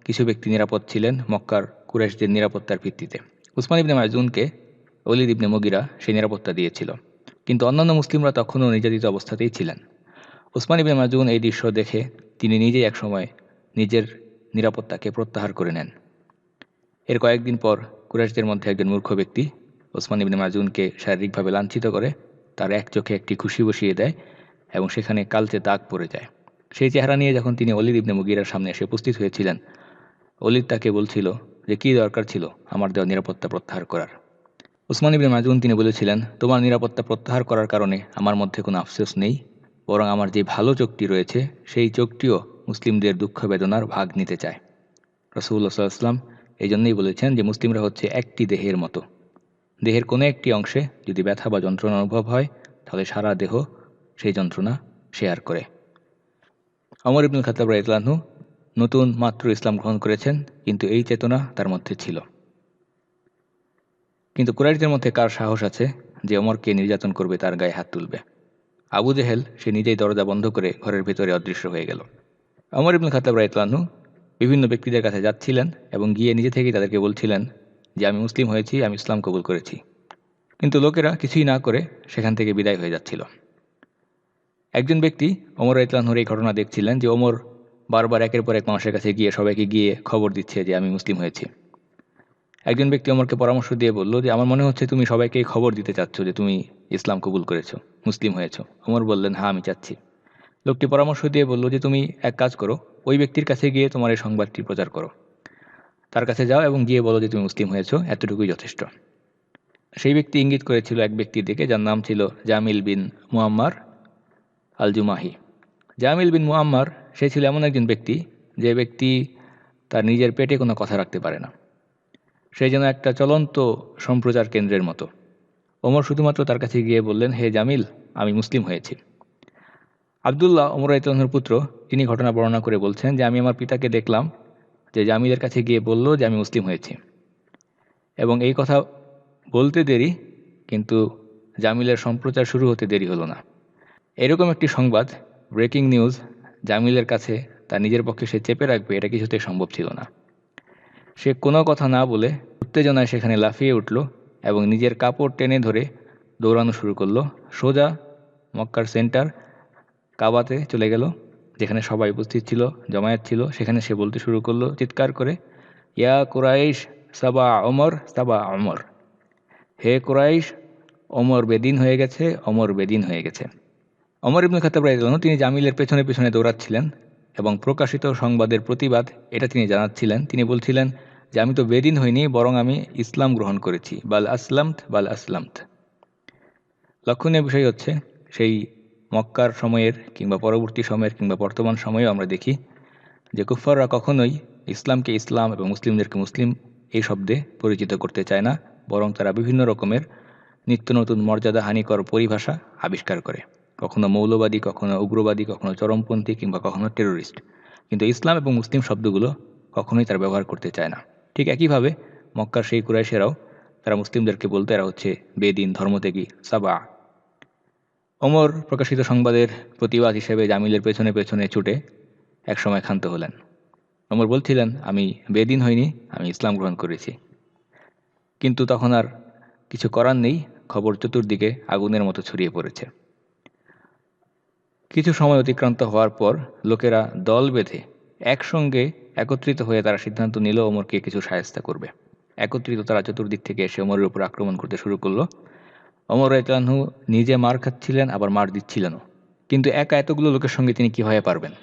কিছু ব্যক্তি নিরাপদ ছিলেন মক্কার কুরাইশদের নিরাপত্তার ভিত্তিতে। উসমান ইবনে মাযউনকে ওলীদ ইবনে মুগিরা সেই নিরাপত্তা দিয়েছিল, কিন্তু অন্যান্য মুসলিমরা তখনও নির্যাতিত অবস্থাতেই ছিলেন। উসমান ইবনে মাযউন এই দৃশ্য দেখে তিনি নিজেই একসময় নিজের নিরাপত্তাকে প্রত্যাহার করে নেন। এর কয়েকদিন পর কুরাইশদের মধ্যে একজন মূর্খ ব্যক্তি উসমান ইবনে মাযউনকে শারীরিকভাবে লাঞ্ছিত করে, তার এক চোখে একটি ঘুষি বসিয়ে দেয় এবং সেখানে কালচে দাগ পড়ে যায়। সেই চেহারা নিয়ে যখন তিনি ওলীদ ইবনে মুগিরার সামনে এসে উপস্থিত হয়েছিলেন, ওলীদ তাকে বলছিল যে কী দরকার ছিল আমার দেওয়া নিরাপত্তা প্রত্যাহার করার। উসমান ইবনে মাযউন তিনি বলেছিলেন, তোমার নিরাপত্তা প্রত্যাহার করার কারণে আমার মধ্যে কোনো আফসোস নেই, বরং আমার যে ভালো চোখটি রয়েছে সেই চোখটিও মুসলিমদের দুঃখ বেদনার ভাগ নিতে চায়। রাসূলুল্লাহ সাল্লাল্লাহু আলাইহি ওয়াসাল্লাম এই জন্যই বলেছেন যে মুসলিমরা হচ্ছে একটি দেহের মতো, দেহের কোনো একটি অংশে যদি ব্যথা বা যন্ত্রণা অনুভব হয় তাহলে সারা দেহ সেই যন্ত্রণা শেয়ার করে। ওমর ইবনুল খাত্তাব রাদিয়াল্লাহু আনহু নতুন মাত্র ইসলাম গ্রহণ করেছেন, কিন্তু এই চেতনা তার মধ্যে ছিল। কিন্তু কুরাইশদের মধ্যে কার সাহস আছে যে ওমরকে নির্যাতন করবে, তার গায়ে হাত তুলবে? আবু জেহেল সে নিজেই দরজা বন্ধ করে ঘরের ভেতরে অদৃশ্য হয়ে গেল। ওমর ইবনুল খাত্তাব রাদিয়াল্লাহু আনহু বিভিন্ন ব্যক্তিদের কাছে যাচ্ছিলেন এবং গিয়ে নিজে থেকেই তাদেরকে বলছিলেন যে আমি মুসলিম হয়েছি, আমি ইসলাম কবুল করেছি। কিন্তু লোকেরা কিছুই না করে সেখান থেকে বিদায় হয়ে যাচ্ছিল। একজন ব্যক্তি ওমর রাদিয়াল্লাহু আনহুর এই ঘটনা দেখছিলেন যে ওমর বারবার একের পর এক মানুষের কাছে গিয়ে সবাইকে গিয়ে খবর দিচ্ছে যে আমি মুসলিম হয়েছি। একজন ব্যক্তি ওমরকে পরামর্শ দিয়ে বলল যে আমার মনে হচ্ছে তুমি সবাইকে খবর দিতে চাচ্ছ যে তুমি ইসলাম কবুল করেছো, মুসলিম হয়েছো। ওমর বললেন, হ্যাঁ আমি চাচ্ছি। লোকটি পরামর্শ দিয়ে বলল যে তুমি এক কাজ করো, ওই ব্যক্তির কাছে গিয়ে তোমার এই সংবাদটি প্রচার করো, তার কাছে যাও এবং গিয়ে বলো যে তুমি মুসলিম হয়েছো, এতটুকুই যথেষ্ট। সেই ব্যক্তি ইঙ্গিত করেছিল এক ব্যক্তির দিকে যার নাম ছিল জামিল বিন মুআম্মার আল জুমাহি। জামিল বিন মুআম্মার সে ছিল এমন একজন ব্যক্তি যে ব্যক্তি তার নিজের পেটে কোনো কথা রাখতে পারে না। সে যেন একটা চলন্ত সম্প্রচার কেন্দ্রের মতো। ওমর শুধুমাত্র তার কাছে গিয়ে বললেন, হে জামিল, আমি মুসলিম হয়েছি। আবদুল্লাহ ওমর রাদিয়াল্লাহু আনহুর পুত্র, তিনি ঘটনা বর্ণনা করে বলছেন যে আমি আমার পিতাকে দেখলাম যে জামিলের কাছে গিয়ে বলল যে আমি মুসলিম হয়েছি, এবং এই কথা বলতে দেরি কিন্তু জামিলের সম্প্রচার শুরু হতে দেরি হলো না। এরকম একটি সংবাদ, ব্রেকিং নিউজ, জামিলের কাছে তার নিজের পক্ষে সে চেপে রাখবে এটা কিছুতেই সম্ভব ছিল না। সে কোনো কথা না বলে উত্তেজনায় সেখানে লাফিয়ে উঠল এবং নিজের কাপড় টেনে ধরে দৌড়ানো শুরু করলো। সোজা মক্কার সেন্টার কাবাতে চলে গেল, যেখানে সবাই উপস্থিত ছিল, জমায়েত ছিল। সেখানে সে বলতে শুরু করলো চিৎকার করে, ইয়া কুরাইশ সাবা ওমর, সাবা ওমর, হে কুরাইশ, ওমর বেদিন হয়ে গেছে, ওমর বেদিন হয়ে গেছে। ওমর ইবনুল খাত্তাব রাদিয়াল্লাহু আনহু তিনি জামিলের পেছনে পেছনে দৌড়াচ্ছিলেন এবং প্রকাশিত সংবাদের প্রতিবাদ এটা তিনি জানাচ্ছিলেন। তিনি বলছিলেন যে আমি তো বেদিন হইনি, বরং আমি ইসলাম গ্রহণ করেছি, বাল আসলামত, বাল আসলামত। লক্ষণীয় বিষয় হচ্ছে সেই মক্কার সময়ের কিংবা পরবর্তী সময়ের কিংবা বর্তমান সময়েও আমরা দেখি যে কুফাররা কখনোই ইসলামকে ইসলাম এবং মুসলিমদেরকে মুসলিম এই শব্দে পরিচিত করতে চায় না, বরং তারা বিভিন্ন রকমের নিত্য নতুন মর্যাদাহানিকর পরিভাষা আবিষ্কার করে, কখনো মৌলবাদী, কখনো উগ্রবাদী, কখনো চরমপন্থী কিংবা কখনো টেরোরিস্ট। কিন্তু ইসলাম এবং মুসলিম শব্দগুলো কখনোই তারা ব্যবহার করতে চায় না। ঠিক একইভাবে মক্কার সেই কুরাইশেরাও তারা মুসলিমদেরকে বলতে এরা হচ্ছে বেদিন, ধর্মত্যাগী, সাবা। ওমর প্রকাশিত সংবাদের প্রতিবাদ হিসেবে জামিলের পেছনে পেছনে ছুটে একসময় ক্ষান্ত হলেন। ওমর বলছিলেন, আমি বেদিন হইনি, আমি ইসলাম গ্রহণ করেছি। কিন্তু তখন আর কিছু করার নেই, খবর চতুর্দিকে আগুনের মতো ছড়িয়ে পড়েছে। কিছু সময় অতিক্রান্ত হওয়ার পর লোকেরা দল বেঁধে একসঙ্গে একত্রিত হয়ে তারা সিদ্ধান্ত নিল ওমরকে কিছু শায়েস্তা করবে। একত্রিত তারা চতুর্দিক থেকে এসে ওমরের উপর আক্রমণ করতে শুরু করলো। ওমর রাদিয়াল্লাহু আনহু নিজে মার খাচ্ছিলেন, আবার মার দিচ্ছিলেনও, কিন্তু একা এতগুলো লোকের সঙ্গে তিনি কীভাবে পারবেন?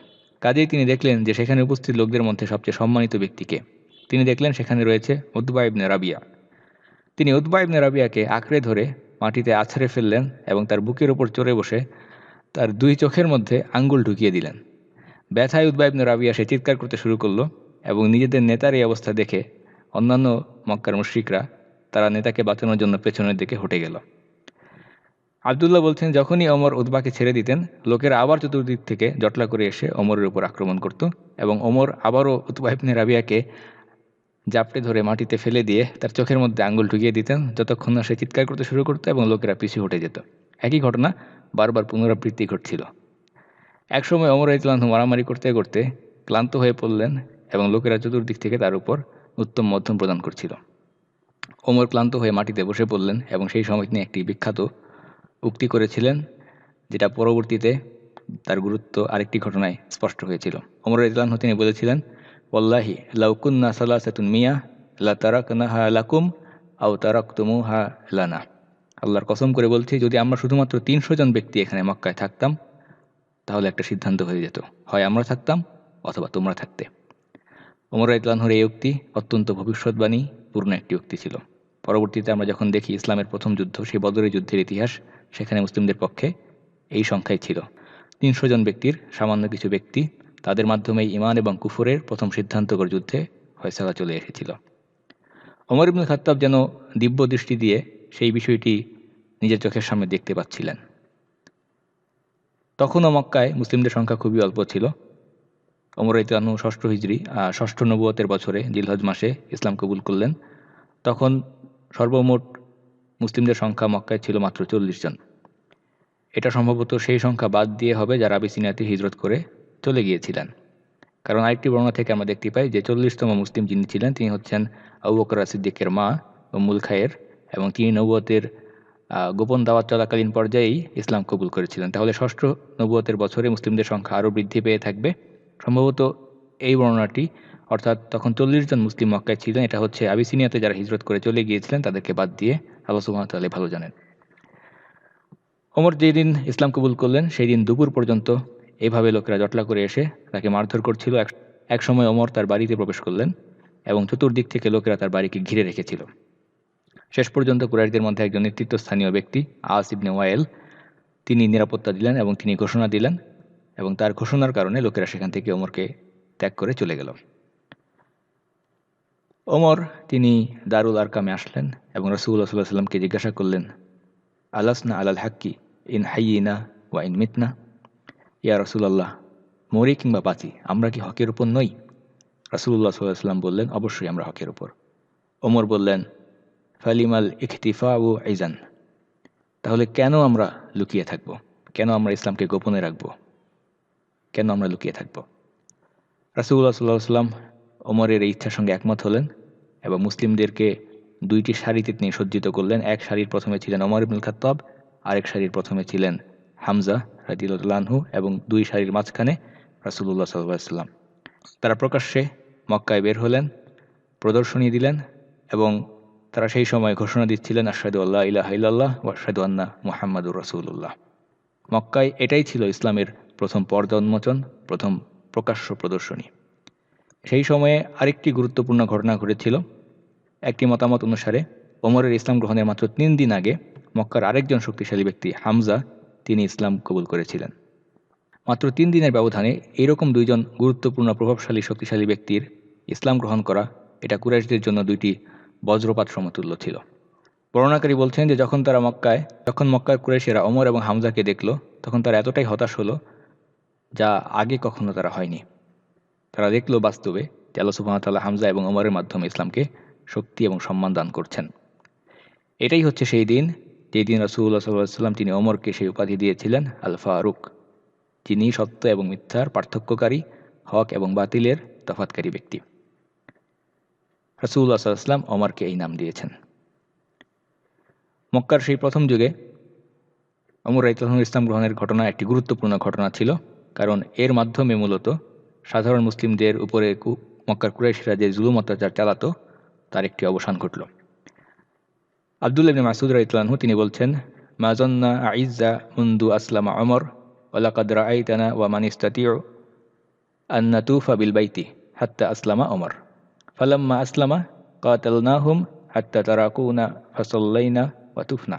কাজেই তিনি দেখলেন যে সেখানে উপস্থিত লোকদের মধ্যে সবচেয়ে সম্মানিত ব্যক্তিকে। তিনি দেখলেন সেখানে রয়েছে উতবা ইবনে রাবিয়া। তিনি উতবা ইবনে রাবিয়াকে আঁকড়ে ধরে মাটিতে আছড়ে ফেললেন এবং তার বুকের ওপর চড়ে বসে তার দুই চোখের মধ্যে আঙ্গুল ঢুকিয়ে দিলেন। ব্যথায় উতবা ইবনে রাবিয়া সে চিৎকার করতে শুরু করলো এবং নিজেদের নেতার এই অবস্থা দেখে অন্যান্য মক্কার মুশরিকরা তারা নেতাকে বাঁচানোর জন্য পেছনের দিকে হটে গেল। আবদুল্লাহ বলছেন, যখনই ওমর উতবাকে ছেড়ে দিতেন, লোকেরা আবার চতুর্দিক থেকে জটলা করে এসে ওমরের উপর আক্রমণ করত এবং ওমর আবারও উতবা ইবনে রাবিয়াকে জাপটে ধরে মাটিতে ফেলে দিয়ে তার চোখের মধ্যে আঙ্গুল ঢুকিয়ে দিতেন, যতক্ষণ না সে চিৎকার করতে শুরু করতো এবং লোকেরা পিছু হটে যেত। একই ঘটনা বারবার পুনরাবৃত্তি ঘটছিল। একসময় ওমর রাদিয়াল্লাহু আনহু মারামারি করতে করতে ক্লান্ত হয়ে পড়লেন এবং লোকেরা চতুর্দিক থেকে তার উপর উত্তম মধ্যম প্রদান করছিল। ওমর ক্লান্ত হয়ে মাটিতে বসে পড়লেন এবং সেই সময় তিনি একটি বিখ্যাত উক্তি করেছিলেন, যেটা পরবর্তীতে তার গুরুত্ব আরেকটি ঘটনায় স্পষ্ট হয়েছিল। ওমর রাদিয়াল্লাহু আনহু তিনি বলেছিলেন, ওয়াল্লাহি লাউ কুন্না সালাসাতুন মিয়া লা তারাকনাহা লাকুম আও তারাকতুমুহা লানা। আল্লাহর কসম করে বলছি, যদি আমরা শুধুমাত্র 300 জন ব্যক্তি এখানে মক্কায় থাকতাম তাহলে একটা সিদ্ধান্ত হয়ে যেত, হয় আমরা থাকতাম অথবা তোমরা থাকতে। ওমর রাদিয়াল্লাহু আনহুর এই উক্তি অত্যন্ত ভবিষ্যৎবাণী পূর্ণ একটি উক্তি ছিল। পরবর্তীতে আমরা যখন দেখি ইসলামের প্রথম যুদ্ধ, সেই বদরের যুদ্ধের ইতিহাস, সেখানে মুসলিমদের পক্ষে এই সংখ্যাই ছিল 300 জন ব্যক্তির সামান্য কিছু ব্যক্তি, তাদের মাধ্যমেই ঈমান এবং কুফরের প্রথম সিদ্ধান্তকর যুদ্ধে ফয়সালা চলে এসেছিল। ওমর ইবনুল খাত্তাব যেন দিব্য দৃষ্টি দিয়ে সেই বিষয়টি নিজের চোখের সামনে দেখতে পাচ্ছিলেন। তখনও মক্কায় মুসলিমদের সংখ্যা খুবই অল্প ছিল। ওমর রাদিয়াল্লাহু আনহু ষষ্ঠ নবুয়তের বছরে জিলহজ মাসে ইসলাম কবুল করলেন। তখন সর্বমোট মুসলিমদের সংখ্যা মক্কায় ছিল মাত্র 40 জন। এটা সম্ভবত সেই সংখ্যা বাদ দিয়ে হবে যারা আবিসিনিয়াতে হিজরত করে চলে গিয়েছিলেন। কারণ আরেকটি বর্ণনা থেকে আমরা দেখতে পাই যে 40তম মুসলিম যিনি ছিলেন তিনি হচ্ছেন আবু বকর সিদ্দিকের মা উম্মুল খায়ের, এবং তিনি নবুয়তের গোপন দাওয়াত চলাকালীন পর্যায়েই ইসলাম কবুল করেছিলেন। তাহলে ষষ্ঠ নবুয়তের বছরে মুসলিমদের সংখ্যা আরও বৃদ্ধি পেয়ে থাকবে। সম্ভবত এই বর্ণনাটি, অর্থাৎ তখন 40 জন মুসলিম মক্কায় ছিলেন, এটা হচ্ছে আবিসিনিয়াতে যারা হিজরত করে চলে গিয়েছিলেন তাদেরকে বাদ দিয়ে। আল্লাহ সুবহানাহু ওয়া তাআলা ভালো জানেন। ওমর যেই দিন ইসলাম কবুল করলেন সেই দিন দুপুর পর্যন্ত এভাবে লোকেরা জটলা করে এসে তাকে মারধর করছিল। এক সময় ওমর তার বাড়িতে প্রবেশ করলেন এবং চতুর্দিক থেকে লোকেরা তার বাড়িকে ঘিরে রেখেছিল। শেষ পর্যন্ত কুরাইশদের মধ্যে একজন নেতৃত্বস্থানীয় ব্যক্তি আস ইবনে ওয়াইল তিনি নিরাপত্তা দিলেন এবং তিনি ঘোষণা দিলেন, এবং তার ঘোষণার কারণে লোকেরা সেখান থেকে ওমরকে ত্যাগ করে চলে গেল। ওমর তিনি দারুল আরকামে আসলেন এবং রাসূলুল্লাহ সাল্লাল্লাহু আলাইহি ওয়াসাল্লামকে জিজ্ঞাসা করলেন, আলাসনা আলাল হাক্কি ইন হাইয়িনা ওয়া ইন মিতনা। ইয়া রাসূলুল্লাহ, মরি কিংবা বাঁচি আমরা কি হকের উপর নই? রাসূলুল্লাহ সাল্লাল্লাহু আলাইহি ওয়াসাল্লাম বললেন, অবশ্যই আমরা হকের উপর। ওমর বললেন, ফালিমাল ইখতিফাউ আইজান, তাহলে কেন আমরা লুকিয়ে থাকব? কেন আমরা ইসলামকে গোপনে রাখব? কেন আমরা লুকিয়ে থাকব? রাসূলুল্লাহ সাল্লাল্লাহু আলাইহি ওয়াসাল্লাম ওমরের এই ইচ্ছার সঙ্গে একমত হলেন এবং মুসলিমদেরকে দুইটি সারিতে তিনি সজ্জিত করলেন। এক সারির প্রথমে ছিলেন ওমর ইবনুল খাত্তাব, আরেক সারির প্রথমে ছিলেন হামজা রাদিয়াল্লাহু আনহু, এবং দুই সারির মাঝখানে রাসূলুল্লাহ সাল্লাল্লাহু আলাইহি ওয়াসাল্লাম। তারা প্রকাশ্যে মক্কায় বের হলেন, প্রদর্শনী দিলেন এবং তারা সেই সময় ঘোষণা দিচ্ছিলেন, আশহাদু আল্লা ইলাহা ইল্লাল্লাহ ওয়া আশহাদু আন্না মুহাম্মাদুর রাসূলুল্লাহ। মক্কায় এটাই ছিল ইসলামের প্রথম পর্দা উন্মোচন, প্রথম প্রকাশ্য প্রদর্শনী। সেই সময়ে আরেকটি গুরুত্বপূর্ণ ঘটনা ঘটেছিল। একটি মতামত অনুসারে ওমরের ইসলাম গ্রহণের মাত্র 3 দিন আগে মক্কার আরেকজন শক্তিশালী ব্যক্তি হামজা তিনি ইসলাম কবুল করেছিলেন। মাত্র 3 দিনের ব্যবধানে এইরকম দুইজন গুরুত্বপূর্ণ প্রভাবশালী শক্তিশালী ব্যক্তির ইসলাম গ্রহণ করা, এটা কুরাইশদের জন্য দুইটি বজ্রপাত সমতুল্য ছিল। বর্ণনাকারী বলছেন যে যখন মক্কার কুরাইশেরা ওমর এবং হামজাকে দেখল, তখন তারা এতটাই হতাশ হলো যা আগে কখনো তারা হয়নি। তারা দেখল বাস্তবে যে আল্লাহ সুবহানাহু ওয়া তাআলা হামজা এবং ওমরের মাধ্যমে ইসলামকে শক্তি এবং সম্মান দান করছেন। এটাই হচ্ছে সেই দিন যেই দিন রাসূলুল্লাহ সাল্লাল্লাহু আলাইহি ওয়াসাল্লাম তিনি ওমরকে সেই উপাধি দিয়েছিলেন আল ফারুক, যিনি সত্য এবং মিথ্যার পার্থক্যকারী, হক এবং বাতিলের তফাৎকারী ব্যক্তি। রাসূলুল্লাহ সাল্লাল্লাহু আলাইহি ওয়াসাল্লাম ওমরকে এই নাম দিয়েছেন। মক্কার সেই প্রথম যুগে ওমর রাদিয়াল্লাহু আনহু ইসলাম গ্রহণের ঘটনা একটি গুরুত্বপূর্ণ ঘটনা ছিল, কারণ এর মাধ্যমে মূলত সাধারণ মুসলিমদের উপরে মক্কার কুরাইশরা যে জুলুম অত্যাচার চালাতো তার একটি অবসান ঘটল। আব্দুল্লাহ ইবনে মাসউদ রাদিয়াল্লাহু আনহু তিনি বলছেন, মা জান্না আইজ্জা মুনদু আসলামা ওমর ওয়া লাকাদ রাআইতানা ওয়া মান ইসতাতিউ আন নাতুফা বিল বাইতি হাত্তা আসলামা ওমর ফালাম্মা আসলামা কাতালনাহুম হাত্তা তারাকুনা ফাসাল্লাইনা ওয়া তুফনা।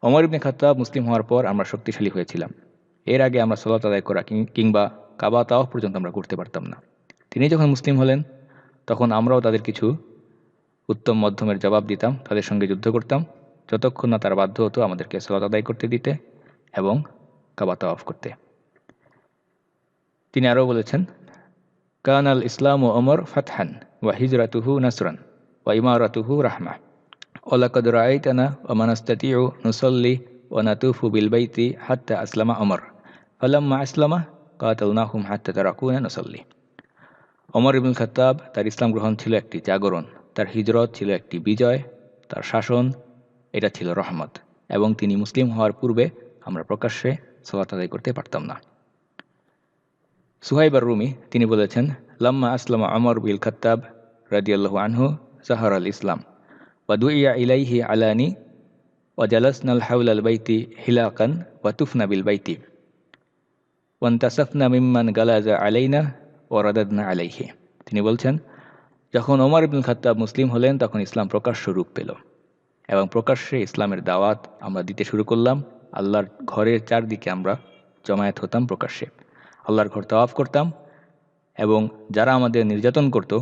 ওমর ইবনে খাত্তাব মুসলিম হওয়ার পর আমরা শক্তিশালী হয়েছিলাম। এর আগে আমরা সালাত আদায় করা কিংবা কাবা তাওয়াফ পর্যন্ত আমরা করতে পারতাম না। তিনি যখন মুসলিম হলেন তখন আমরাও তাদের কিছু উত্তম মধ্যমের জবাব দিতাম, তাদের সঙ্গে যুদ্ধ করতাম, যতক্ষণ না তারা বাধ্য হতো আমাদেরকে সালাত আদায় করতে দিতে এবং কাবা তাওয়াফ করতে। তিনি আরও বলেছেন, কানাল ইসলামু ওমর ফাতহান ওয়া হিজরাতুহু নাসরান ওয়া ইমারাতুহু রাহমা ওয়া লাকাদ রাআইতানা ওয়া মান নাস্তাতিউ নুসাল্লি ওয়া নাতুফু বিল বাইতি হাত্তা আসলামা ওমর ফালাম্মা আসলামা কাতালনাহুম হাত্তা তারাকুনা নুসাল্লি। ওমর ইবনুল খাত্তাব তার ইসলাম গ্রহণ ছিল একটি জাগরণ, তার হিজরত ছিল একটি বিজয়, তার শাসন এটা ছিল রহমত, এবং তিনি মুসলিম হওয়ার পূর্বে আমরা প্রকাশ্যে সালাত আদায় করতে পারতাম না। সুহাইব আর-রুমি তিনি বলেছেন, লাম্মা আসলামা ওমর বিল খাত্তাব রাদিয়াল্লাহু আনহু যাহারা আল ইসলাম ওয়া দুইয়া ইলাইহি আলানি ওয়া জালাসনাল হাওলাল বাইতি হিলাকান ওয়া তুফনা বিল বাইতি ওয়ান্তাসাফনা মিম্মান গালাজা আলাইনা ওয়া রাদাদনা আলাইহি। তিনি বলছেন, যখন ওমর ইবনুল খাত্তাব মুসলিম হলেন তখন ইসলাম প্রকাশ্য রূপ পেল এবং প্রকাশ্যে ইসলামের দাওয়াত আমরা দিতে শুরু করলাম। আল্লাহর ঘরের চারদিকে আমরা জমায়েত হতাম, প্রকাশ্যে আল্লাহর ঘর তাওয়াফ করতাম, এবং যারা আমাদের নির্যাতন করত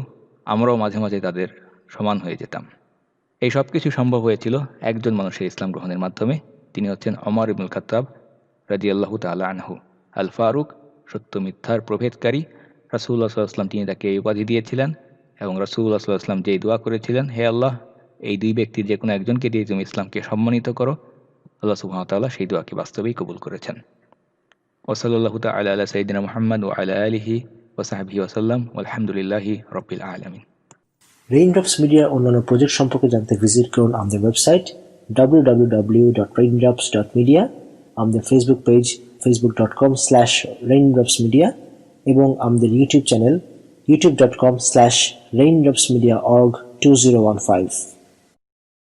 আমরাও মাঝে মাঝে তাদের সমান হয়ে যেতাম। এই সব কিছু সম্ভব হয়েছিল একজন মানুষের ইসলাম গ্রহণের মাধ্যমে। তিনি হচ্ছেন ওমর ইবনুল খাত্তাব রাদিয়াল্লাহু তাআলা আনহু, আল ফারুক, সত্য মিথ্যার প্রভেদকারী। রাসূলুল্লাহ সাল্লাল্লাহু আলাইহি ওয়াসাল্লাম তিনি তাকে এই উপাধি দিয়েছিলেন এবং রাসূলুল্লাহ সাল্লাল্লাহু আলাইহি ওয়াসাল্লাম যেই দোয়া করেছিলেন, হে আল্লাহ, এই দুই ব্যক্তির যে কোনো একজনকে দিয়ে তুমি ইসলামকে সম্মানিত করো, আল্লাহ সুবহানাহু ওয়া তাআলা সেই দোয়াকে বাস্তবেই কবুল করেছেন। ওয়া সাল্লাল্লাহু তাআলা আলা সাইয়্যিদিনা মুহাম্মদ ওয়া আলা আলিহি ওয়া সাহবিহি ওয়া সাল্লাম, ওয়ালহামদুলিল্লাহি রাব্বিল আলামিন। রেইনড্রপস মিডিয়ার অন্যান্য প্রজেক্ট সম্পর্কে জানতে ভিজিট করুন আমাদের ওয়েবসাইট www.raindrops.media, আমাদের ফেসবুক পেজ facebook.com/raindropsmedia এবং আমাদের ইউটিউব চ্যানেল youtube.com/raindropsmediaorg2015।